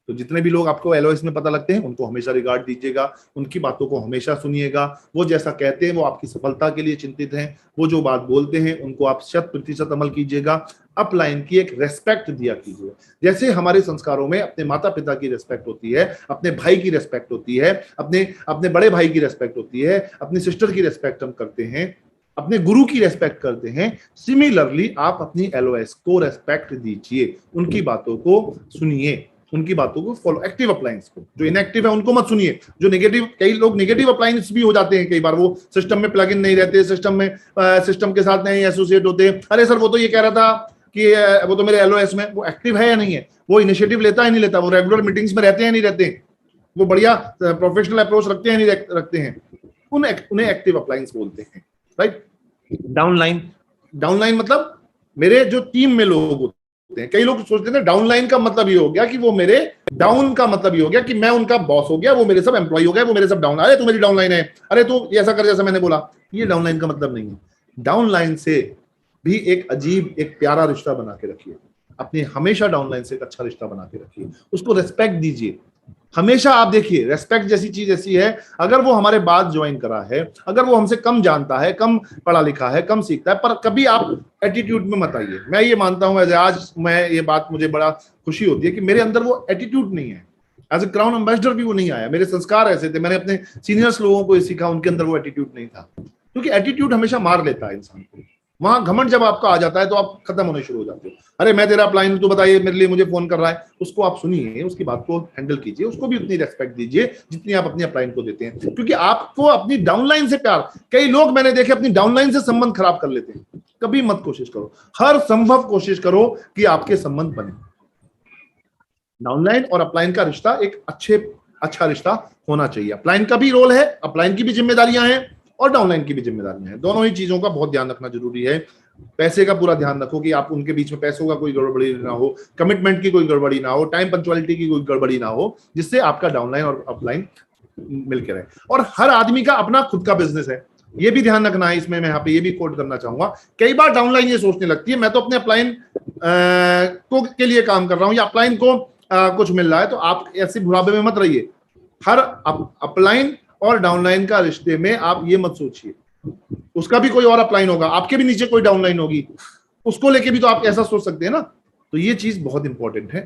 तो जितने भी लोग आपको एलओएस में पता लगते हैं उनको हमेशा रिगार्ड दीजिएगा, उनकी बातों को हमेशा सुनिएगा, वो जैसा कहते हैं वो आपकी सफलता के लिए चिंतित हैं, वो जो बात बोलते हैं उनको आप 100% अमल कीजिएगा। अपलाइन की एक रेस्पेक्ट दिया कीजिए, जैसे हमारे संस्कारों में अपने माता पिता की रेस्पेक्ट होती है, अपने भाई की रेस्पेक्ट होती है, अपने बड़े भाई की रेस्पेक्ट होती है, अपनी सिस्टर की रेस्पेक्ट हम करते हैं, अपने गुरु की रेस्पेक्ट करते हैं, सिमिलरली आप अपनी एलओएस को रेस्पेक्ट दीजिए, उनकी बातों को सुनिए, उनकी बातों को फॉलो। एक्टिव अप्लायंस को, जो इनएक्टिव है उनको मत सुनिए, जो नेगेटिव, कई लोग नेगेटिव अप्लायंस भी हो जाते हैं, कई बार वो सिस्टम में प्लग इन नहीं रहते, सिस्टम के साथ नहीं एसोसिएट होते, अरे सर वो तो ये कह रहा था कि वो तो मेरे एलओएस में, वो एक्टिव है या नहीं है, वो इनिशिएटिव लेता है नहीं लेता, वो रेगुलर मीटिंग्स में रहते हैं नहीं रहते, वो बढ़िया प्रोफेशनल अप्रोच रखते हैं नहीं रखते हैं, उन्हें एक्टिव अप्लायंस बोलते हैं, राइट। डाउनलाइन, डाउनलाइन मतलब मेरे जो टीम में लोग होते हैं, कई लोग सोचते हैं डाउनलाइन का मतलब ये हो गया कि वो मेरे डाउन का मतलब ये हो गया कि मैं उनका बॉस हो गया, वो मेरे सब एम्प्लॉय हो गए, वो मेरे सब डाउन, अरे तू मेरी डाउनलाइन है, अरे तू ऐसा कर जैसा मैंने बोला, ये डाउनलाइन का मतलब नहीं है। डाउनलाइन से भी एक अजीब, एक प्यारा रिश्ता बना के रखिए, अपने हमेशा डाउनलाइन से एक अच्छा रिश्ता बना के रखिए, उसको रेस्पेक्ट दीजिए हमेशा। आप देखिए रेस्पेक्ट जैसी चीज ऐसी है, अगर वो हमारे बाद ज्वाइन करा है, अगर वो हमसे कम जानता है, कम पढ़ा लिखा है, कम सीखता है, पर कभी आप एटीट्यूड में मत आइए। मैं ये मानता हूं, आज मैं ये बात, मुझे बड़ा खुशी होती है कि मेरे अंदर वो एटीट्यूड नहीं है, एज ए क्राउन एम्बेसडर भी वो नहीं आया, मेरे संस्कार ऐसे थे, मैंने अपने सीनियर्स लोगों को ये सीखा, उनके अंदर वो एटीट्यूड नहीं था, क्योंकि एटीट्यूड हमेशा मार लेता है इंसान को। वहां घमंड जब आपका आ जाता है तो आप खत्म होने शुरू हो जाते हो, अरे मैं तेरा अपलाइन, तू बताइए मेरे लिए, मुझे फोन कर रहा है, उसको आप सुनिए, उसकी बात को हैंडल कीजिए, उसको भी उतनी रेस्पेक्ट दीजिए जितनी आप अपनी अपलाइन को देते हैं, क्योंकि आपको अपनी डाउनलाइन से प्यार, कई लोग मैंने देखे अपनी डाउनलाइन से संबंध खराब कर लेते हैं, कभी मत कोशिश करो, हर संभव कोशिश करो कि आपके संबंध बने। डाउनलाइन और अपलाइन का रिश्ता एक अच्छा रिश्ता होना चाहिए। अपलाइन का भी रोल है, अपलाइन की भी जिम्मेदारियां हैं और डाउनलाइन की भी जिम्मेदारियां हैं। दोनों ही चीजों का बहुत ध्यान रखना जरूरी है। पैसे का पूरा ध्यान रखो कि आप उनके बीच में पैसों का कोई गड़बड़ी ना हो, कमिटमेंट की कोई गड़बड़ी ना हो, टाइम पंक्चुअलिटी की कोई गड़बड़ी ना हो, जिससे आपका डाउनलाइन और अपलाइन मिलकर रहे। और हर आदमी का अपना खुद का बिजनेस है, ये भी ध्यान रखना है। इसमें मैं यहाँ पे ये भी कोट करना चाहूंगा, कई बार डाउनलाइन ये सोचने लगती है मैं तो अपने अपलाइन को के लिए काम कर रहा हूँ या अपलाइन को कुछ मिल रहा है, तो आप ऐसे बुढ़ापे में मत रहिए। हर अपलाइन और डाउनलाइन का रिश्ते में आप ये मत सोचिए उसका भी कोई और अपलाइन होगा, आपके भी नीचे कोई डाउनलाइन होगी, उसको लेके भी तो आप ऐसा सोच सकते हैं ना। तो ये चीज बहुत इंपॉर्टेंट है,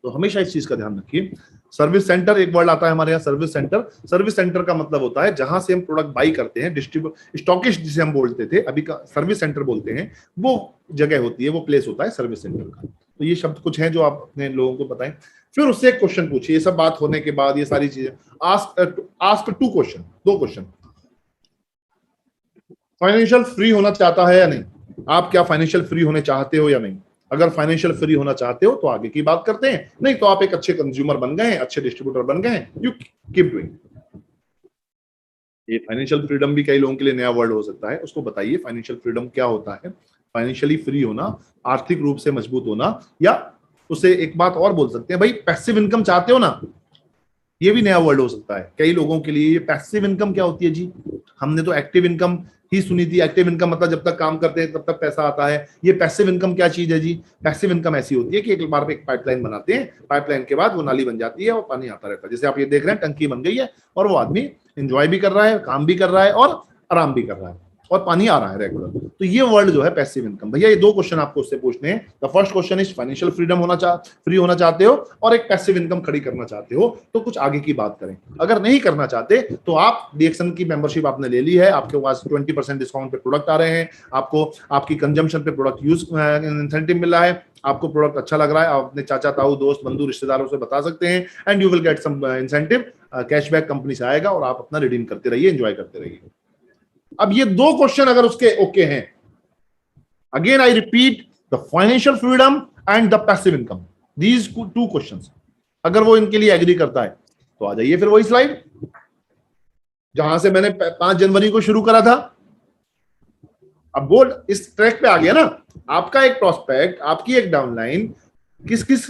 तो हमेशा इस चीज का ध्यान रखिए। सर्विस सेंटर एक वर्ड आता है हमारे यहाँ, सर्विस सेंटर। सर्विस सेंटर का मतलब होता है जहां से हम प्रोडक्ट बाई करते हैं, स्टॉकिस्ट जिसे हम बोलते थे, अभी का सर्विस सेंटर बोलते हैं, वो जगह होती है, वो प्लेस होता है सर्विस सेंटर का। तो ये शब्द कुछ हैं जो आप अपने लोगों को बताएं। फिर उससे एक क्वेश्चन पूछिए। ये सब बात होने के बाद ये सारी चीजें ask 2 question, 2 question. Financial free होना चाहता है या नहीं? आप क्या फाइनेंशियल फ्री होने चाहते हो या नहीं? अगर फाइनेंशियल फ्री होना चाहते हो तो आगे की बात करते हैं, नहीं तो आप एक अच्छे कंज्यूमर बन गए हैं, अच्छे डिस्ट्रीब्यूटर बन गए हैं, यू कीप डूइंग। ये फाइनेंशियल फ्रीडम भी कई लोगों के लिए नया वर्ड हो सकता है, उसको बताइए फाइनेंशियल फ्रीडम क्या होता है। फाइनेंशियली फ्री होना, आर्थिक रूप से मजबूत होना, या उसे एक बात और बोल सकते हैं, भाई पैसिव इनकम चाहते हो ना, ये भी नया वर्ड हो सकता है कई लोगों के लिए। ये पैसिव इनकम क्या होती है जी? हमने तो एक्टिव इनकम ही सुनी थी। एक्टिव इनकम मतलब जब तक काम करते हैं तब तक पैसा आता है। ये पैसिव इनकम क्या चीज है जी? पैसिव इनकम ऐसी होती है कि एक बार एक पाइपलाइन बनाते हैं, पाइपलाइन के बाद वो नाली बन जाती है और पानी आता रहता है। जैसे आप ये देख रहे हैं, टंकी बन गई है और वो आदमी एंजॉय भी कर रहा है, काम भी कर रहा है और आराम भी कर रहा है और पानी आ रहा है रेगुलर। तो ये वर्ड जो है पैसिव इनकम। भैया ये 2 क्वेश्चन आपको उससे पूछने हैं। The first question is financial freedom free होना चाहते हो और एक पैसिव इनकम खड़ी करना चाहते हो, तो कुछ आगे की बात करें। अगर नहीं करना चाहते तो आप डीएक्सन की मेंबरशिप आपने ले ली है, आपके पास 20% डिस्काउंट पे प्रोडक्ट आ रहे हैं, आपको आपकी कंजम्पशन पे प्रोडक्ट यूज इंसेंटिव मिल रहा है, आपको प्रोडक्ट अच्छा लग रहा है, आप अपने चाचा ताऊ दोस्त बंधु रिश्तेदारों से बता सकते हैं, and you will get some incentive, cashback company से आएगा और आप अपना रिडीम करते रहिए, एंजॉय करते रहिए। अब ये 2 क्वेश्चन अगर उसके ओके हैं, again I repeat, the financial freedom and the passive income, these 2 questions, अगर वो इनके लिए एग्री करता है तो आ जाइए फिर वही स्लाइड जहां से मैंने 5 जनवरी को शुरू करा था। अब बोर्ड इस ट्रैक पे आ गया ना, आपका एक प्रोस्पेक्ट, आपकी एक डाउनलाइन किस किस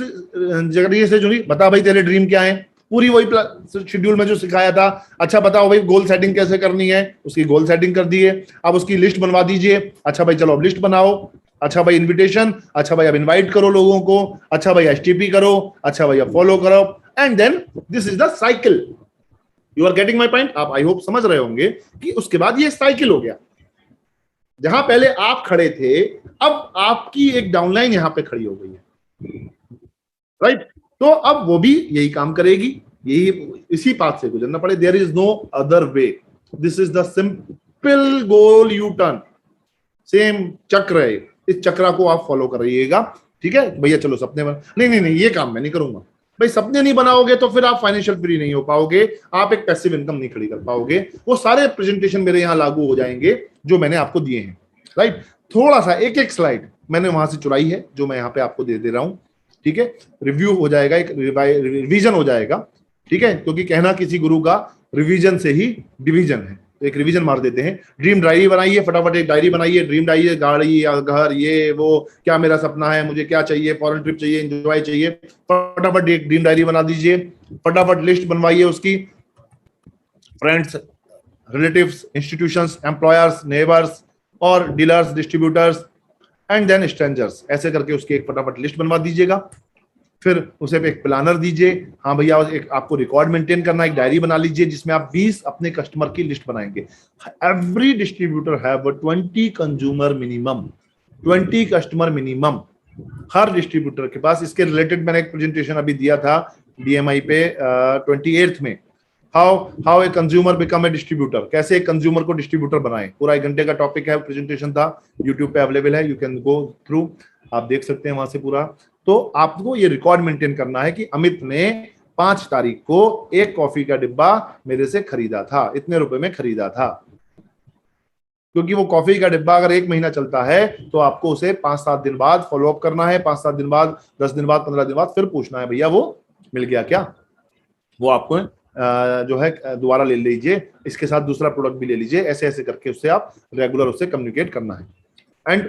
जरिए से जुड़ी। बता भाई तेरे ड्रीम क्या है, पूरी वही शेड्यूल में जो सिखाया था। अच्छा बताओ भाई गोल सेटिंग कैसे करनी है, उसकी गोल सेटिंग कर दिए, अब उसकी लिस्ट बनवा दीजिए। अच्छा भाई चलो अब लिस्ट बनाओ, अच्छा भाई इनविटेशन, अच्छा भाई अब इनवाइट करो लोगों को, अच्छा भाई एसटीपी करो, अच्छा भाई अब फॉलो करो, and then this is the cycle. You are getting my point? आप आई होप समझ रहे होंगे कि उसके बाद ये साइकिल हो गया। जहां पहले आप खड़े थे, अब आपकी एक डाउनलाइन यहां पे खड़ी हो गई है, राइट? तो अब वो भी यही काम करेगी, यही इसी पाथ से गुजरना पड़े। There is no other way, this is the simple goal you turn, same चक्र है, इस चक्र को आप फॉलो करिएगा। ठीक है भैया, चलो सपने बना, नहीं ये काम मैं नहीं करूंगा भाई। सपने नहीं बनाओगे तो फिर आप फाइनेंशियल फ्री नहीं हो पाओगे, आप एक पैसिव इनकम नहीं खड़ी कर पाओगे। वो सारे प्रेजेंटेशन मेरे यहाँ लागू हो जाएंगे जो मैंने आपको दिए हैं, राइट? थोड़ा सा एक एक स्लाइड मैंने वहां से चुराई है जो मैं यहाँ पे आपको दे रहा हूँ, ठीक है? रिव्यू हो जाएगा, एक रिवीजन हो जाएगा, ठीक है? क्योंकि कहना किसी गुरु का रिवीजन से ही डिवीजन है, तो एक रिवीजन मार देते हैं। ड्रीम डायरी बनाइए, फटाफट एक डायरी बनाइए। ड्रीम डायरी, गाड़ी या घर, ये वो, क्या मेरा सपना है, मुझे क्या चाहिए, फॉरेन ट्रिप चाहिए, एंजॉय चाहिए, फटाफट एक ड्रीम डायरी बना दीजिए। फटाफट लिस्ट बनवाइए उसकी, friends, relatives, institutions, employers, neighbours और dealers, distributors and then strangers, ऐसे करके उसकी एक फटाफट लिस्ट बनवा दीजिएगा। फिर उसे एक प्लानर दीजिए। हाँ भैया, एक आपको रिकॉर्ड मेंटेन करना, एक डायरी बना लीजिए जिसमें आप 20 अपने कस्टमर की लिस्ट बनाएंगे। Every distributor have 20 consumer minimum, 20 customer minimum her distributor के पास। इसके रिलेटेड मैंने एक प्रेजेंटेशन अभी दिया था DMI पे 28th में, how a consumer become a distributor, कैसे एक कंज्यूमर को डिस्ट्रीब्यूटर बनाएं। पूरा 1 घंटे का टॉपिक है, प्रेजेंटेशन था, यूट्यूब पे अवेलेबल है, यू कैन गो थ्रू, आप देख सकते हैं वहां से पूरा। तो आपको ये रिकॉर्ड मेंटेन करना है कि अमित ने 5 तारीख को एक कॉफी का डिब्बा मेरे से खरीदा था, इतने रुपए में खरीदा था। क्योंकि वो कॉफी का डिब्बा अगर 1 महीना चलता है तो आपको उसे 5-7 दिन बाद फॉलो अप करना है, 5-7 दिन बाद, 10 दिन बाद, 15 दिन बाद फिर पूछना है भैया वो मिल गया क्या, वो आपको जो है दोबारा ले लीजिए, इसके साथ दूसरा प्रोडक्ट भी ले लीजिए, ऐसे ऐसे करके उससे आप रेगुलर उससे कम्युनिकेट करना है। And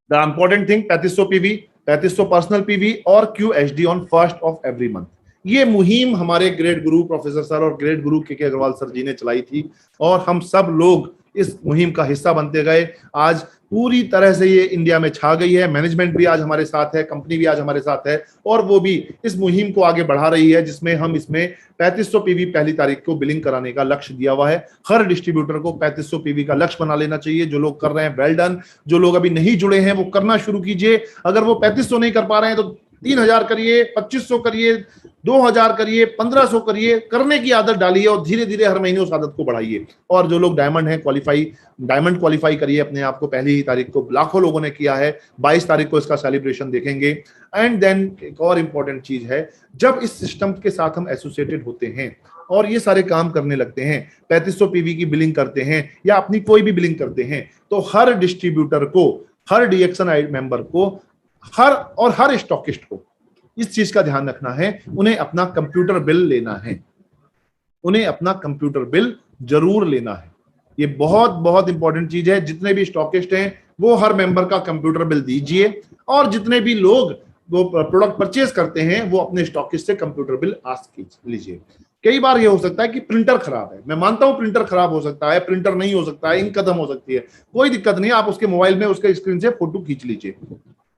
the important thing 3500 PV, 3500 personal PV और QHD on first of every month. ये मुहिम हमारे ग्रेट गुरु प्रोफेसर सर और ग्रेट गुरु के अग्रवाल सर जी ने चलाई थी और हम सब लोग इस मुहिम का हिस्सा बनते गए। आज पूरी तरह से ये इंडिया में छा गई है, मैनेजमेंट भी आज हमारे साथ है, कंपनी भी आज हमारे साथ है और वो भी इस मुहिम को आगे बढ़ा रही है, जिसमें हम इसमें 3500 पीवी पहली तारीख को बिलिंग कराने का लक्ष्य दिया हुआ है। हर डिस्ट्रीब्यूटर को 3500 पीवी का लक्ष्य बना लेना चाहिए। जो लोग कर रहे हैं वेल डन, जो लोग अभी नहीं जुड़े हैं वो करना शुरू कीजिए। अगर वो 3500 नहीं कर पा रहे हैं तो 3000 करिए, 2500 करिए, 2000 करिए, 1500 करिए, करने की आदत डालिए और धीरे धीरे हर महीने उस आदत को बढ़ाइए। और जो लोग डायमंड हैं डायमंड क्वालिफाई करिए अपने आप को। पहली ही तारीख को लाखों लोगों ने किया है, 22 तारीख को इसका सेलिब्रेशन देखेंगे। एंड देन एक और इंपॉर्टेंट चीज है, जब इस सिस्टम के साथ हम एसोसिएटेड होते हैं और ये सारे काम करने लगते हैं, 3500 पीवी की बिलिंग करते हैं या अपनी कोई भी बिलिंग करते हैं, तो हर डिस्ट्रीब्यूटर को, हर डीएक्शन मेंबर को, हर स्टॉकिस्ट को इस चीज का ध्यान रखना है, उन्हें अपना कंप्यूटर बिल लेना है, उन्हें अपना कंप्यूटर बिल जरूर लेना है। ये बहुत बहुत इंपॉर्टेंट चीज है। जितने भी स्टॉकिस्ट हैं वो हर मेंबर का कंप्यूटर बिल दीजिए और जितने भी लोग वो प्रोडक्ट परचेज करते हैं वो अपने स्टॉकिस्ट से कंप्यूटर बिल आस्क लीजिए। कई बार ये हो सकता है कि प्रिंटर खराब है, मैं मानता हूं प्रिंटर खराब हो सकता है, प्रिंटर नहीं हो सकता है, इंक खत्म हो सकती है, कोई दिक्कत नहीं, आप उसके मोबाइल में उसके स्क्रीन से फोटो खींच लीजिए।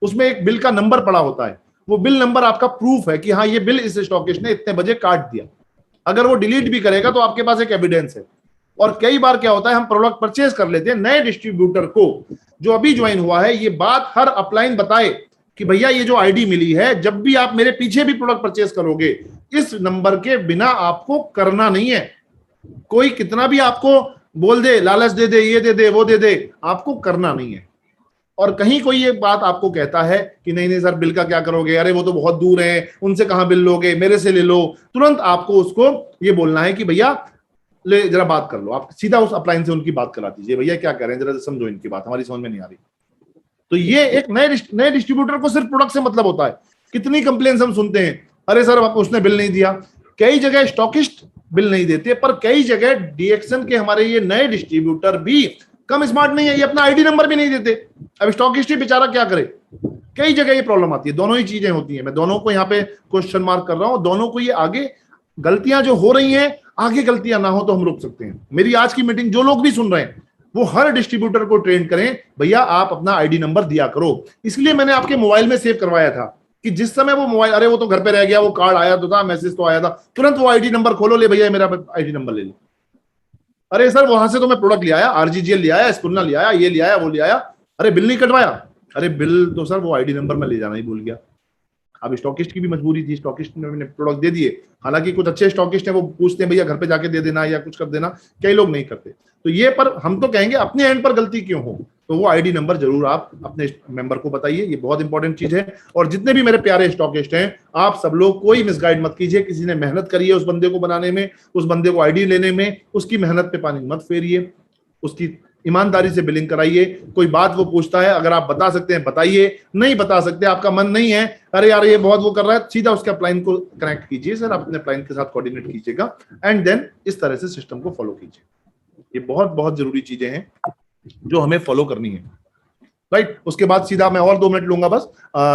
उसमें एक बिल का नंबर पड़ा होता है, वो बिल नंबर आपका प्रूफ है कि हाँ ये बिल इस स्टॉकिस्ट ने इतने बजे काट दिया। अगर वो डिलीट भी करेगा तो आपके पास एक एविडेंस है। और कई बार क्या होता है, हम प्रोडक्ट परचेज कर लेते हैं, नए डिस्ट्रीब्यूटर को जो अभी ज्वाइन हुआ है ये बात हर अपलाइन बताए कि भैया ये जो आईडी मिली है, जब भी आप मेरे पीछे भी प्रोडक्ट परचेज करोगे इस नंबर के बिना आपको करना नहीं है। कोई कितना भी आपको बोल दे, लालच दे दे, ये दे दे, वो दे दे, आपको करना नहीं है। और कहीं कोई ये बात आपको कहता है कि नहीं नहीं सर बिल का क्या करोगे, अरे वो तो बहुत दूर है, उनसे कहां बिल लोगे, मेरे से ले लो, तुरंत आपको उसको ये बोलना है कि भैया ले जरा बात कर लो। आप सीधा उस अप्लायंस से उनकी बात करा दीजिए, भैया क्या कह रहे हैं जरा समझो इनकी बात, हमारी समझ में नहीं आ रही। तो ये एक नए डिस्ट्रीब्यूटर को सिर्फ प्रोडक्ट से मतलब होता है। कितनी कंप्लेंट्स हम सुनते हैं, अरे सर उसने बिल नहीं दिया। कई जगह स्टॉकिस्ट बिल नहीं देते, पर कई जगह डीएक्शन के हमारे ये नए डिस्ट्रीब्यूटर भी कम स्मार्ट नहीं है, ये अपना आईडी नंबर भी नहीं देते। अब स्टॉकिस्ट ही बेचारा क्या करे। कई जगह ये प्रॉब्लम आती है, दोनों ही चीजें होती हैं। मैं दोनों को यहाँ पे क्वेश्चन मार्क कर रहा हूं, दोनों को ये आगे गलतियां जो हो रही हैं, आगे गलतियां ना हो तो हम रोक सकते हैं। मेरी आज की मीटिंग जो लोग भी सुन रहे हैं वो हर डिस्ट्रीब्यूटर को ट्रेन करें, भैया आप अपना आईडी नंबर दिया करो। इसलिए मैंने आपके मोबाइल में सेव करवाया था कि जिस समय वो मोबाइल, अरे वो तो घर पे रह गया, वो कार्ड आया तो था, मैसेज तो आया था, तुरंत वो आईडी नंबर खोलो, ले भैया मेरा आईडी नंबर ले लो। अरे सर वहां से तो मैं प्रोडक्ट ले आया, आरजीजीएल ले आया, स्पुरना ले आया, ये ले आया, वो ले आया, अरे बिल नहीं कटवाया। अरे बिल तो सर वो आईडी नंबर में ले जाना ही भूल गया। अब स्टॉकिस्ट की भी मजबूरी थी, स्टॉकिस्ट ने मैंने प्रोडक्ट दे दिए। हालांकि कुछ अच्छे स्टॉकिस्ट हैं वो पूछते हैं भैया घर पे जाके दे देना या कुछ कर देना, कई लोग नहीं करते। तो ये पर हम तो कहेंगे अपने एंड पर गलती क्यों हो, तो वो आईडी नंबर जरूर आप अपने मेंबर को बताइए, ये बहुत इंपॉर्टेंट चीज है। और जितने भी मेरे प्यारे स्टॉकिस्ट हैं, आप सब लोग कोई मिसगाइड मत कीजिए। किसी ने मेहनत करी है उस बंदे को बनाने में, उस बंदे को आईडी लेने में, उसकी मेहनत पे पानी मत फेरिए, उसकी ईमानदारी से बिलिंग कराइए। कोई बात वो पूछता है, अगर आप बता सकते हैं बताइए, नहीं बता सकते, आपका मन नहीं है, अरे यार ये बहुत वो कर रहा है, सीधा उसके अपलाइन को कनेक्ट कीजिए, सर आप अपने अपलाइन के साथ कोऑर्डिनेट कीजिएगा एंड देन इस तरह से सिस्टम को फॉलो कीजिए। ये बहुत बहुत जरूरी चीजें हैं जो हमें फॉलो करनी है, राइट। उसके बाद सीधा मैं और 2 मिनट लूंगा बस।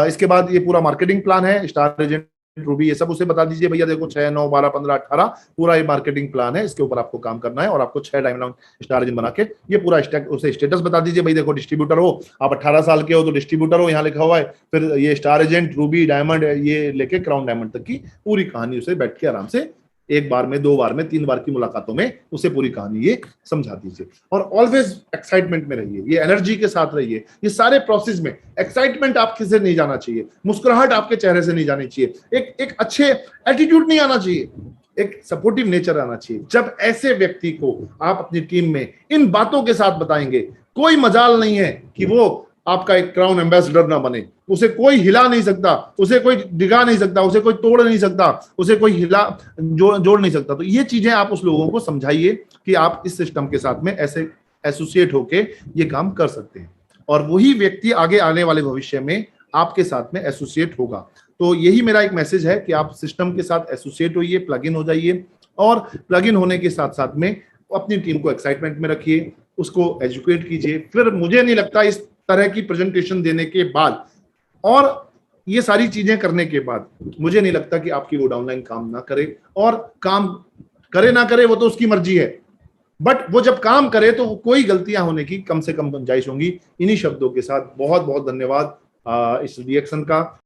इसके बाद ये पूरा मार्केटिंग प्लान है, स्टार एजेंट, रूबी, ये सब उसे बता दीजिए भैया देखो 6, 9, 12, 15, 18 पूरा ये मार्केटिंग प्लान है, इसके ऊपर आपको काम करना है और आपको 6 डायमंड स्टार एजेंट बना के ये पूरा उसे स्टेटस बता दीजिए। भाई देखो डिस्ट्रीब्यूटर हो, आप 18 साल के हो तो डिस्ट्रीब्यूटर हो, यहाँ लिखा हुआ है, फिर ये स्टार एजेंट, रूबी, डायमंड, ये लेके क्राउन डायमंड तक की पूरी कहानी उसे बैठ के आराम से 1 बार में, 2 बार में, 3 बार की मुलाकातों में उसे पूरी कहानी ये समझा दीजिए। और ऑलवेज एक्साइटमेंट में रहिए, ये एनर्जी के साथ रहिए। ये सारे प्रोसेस में एक्साइटमेंट आपके से नहीं जाना चाहिए, मुस्कुराहट आपके चेहरे से नहीं जानी चाहिए, एक अच्छे एटीट्यूड नहीं आना चाहिए, एक सपोर्टिव नेचर आना चाहिए। जब ऐसे व्यक्ति को आप अपनी टीम में इन बातों के साथ बताएंगे, कोई मजाल नहीं है कि वो आपका एक क्राउन एम्बेसडर ना बने, उसे कोई हिला नहीं सकता, उसे कोई डिगा नहीं सकता, उसे कोई तोड़ नहीं सकता, उसे कोई जोड़ नहीं सकता। तो ये चीजें आप उस लोगों को समझाइए कि आप इस सिस्टम के साथ में ऐसे एसोसिएट होके ये काम कर सकते हैं, और वही व्यक्ति आगे आने वाले भविष्य में आपके साथ में एसोसिएट होगा। तो यही मेरा एक मैसेज है कि आप सिस्टम के साथ एसोसिएट होइए, प्लग इन हो जाइए, और प्लग इन होने के साथ साथ में अपनी टीम को एक्साइटमेंट में रखिए, उसको एजुकेट कीजिए। फिर मुझे नहीं लगता इस तरह की प्रेजेंटेशन देने के बाद और ये सारी चीजें करने के बाद मुझे नहीं लगता कि आपकी वो डाउनलाइन काम ना करे, और काम करे ना करे वो तो उसकी मर्जी है, बट वो जब काम करे तो कोई गलतियां होने की कम से कम गुंजाइश होंगी। इन्हीं शब्दों के साथ बहुत बहुत धन्यवाद इस रिएक्शन का।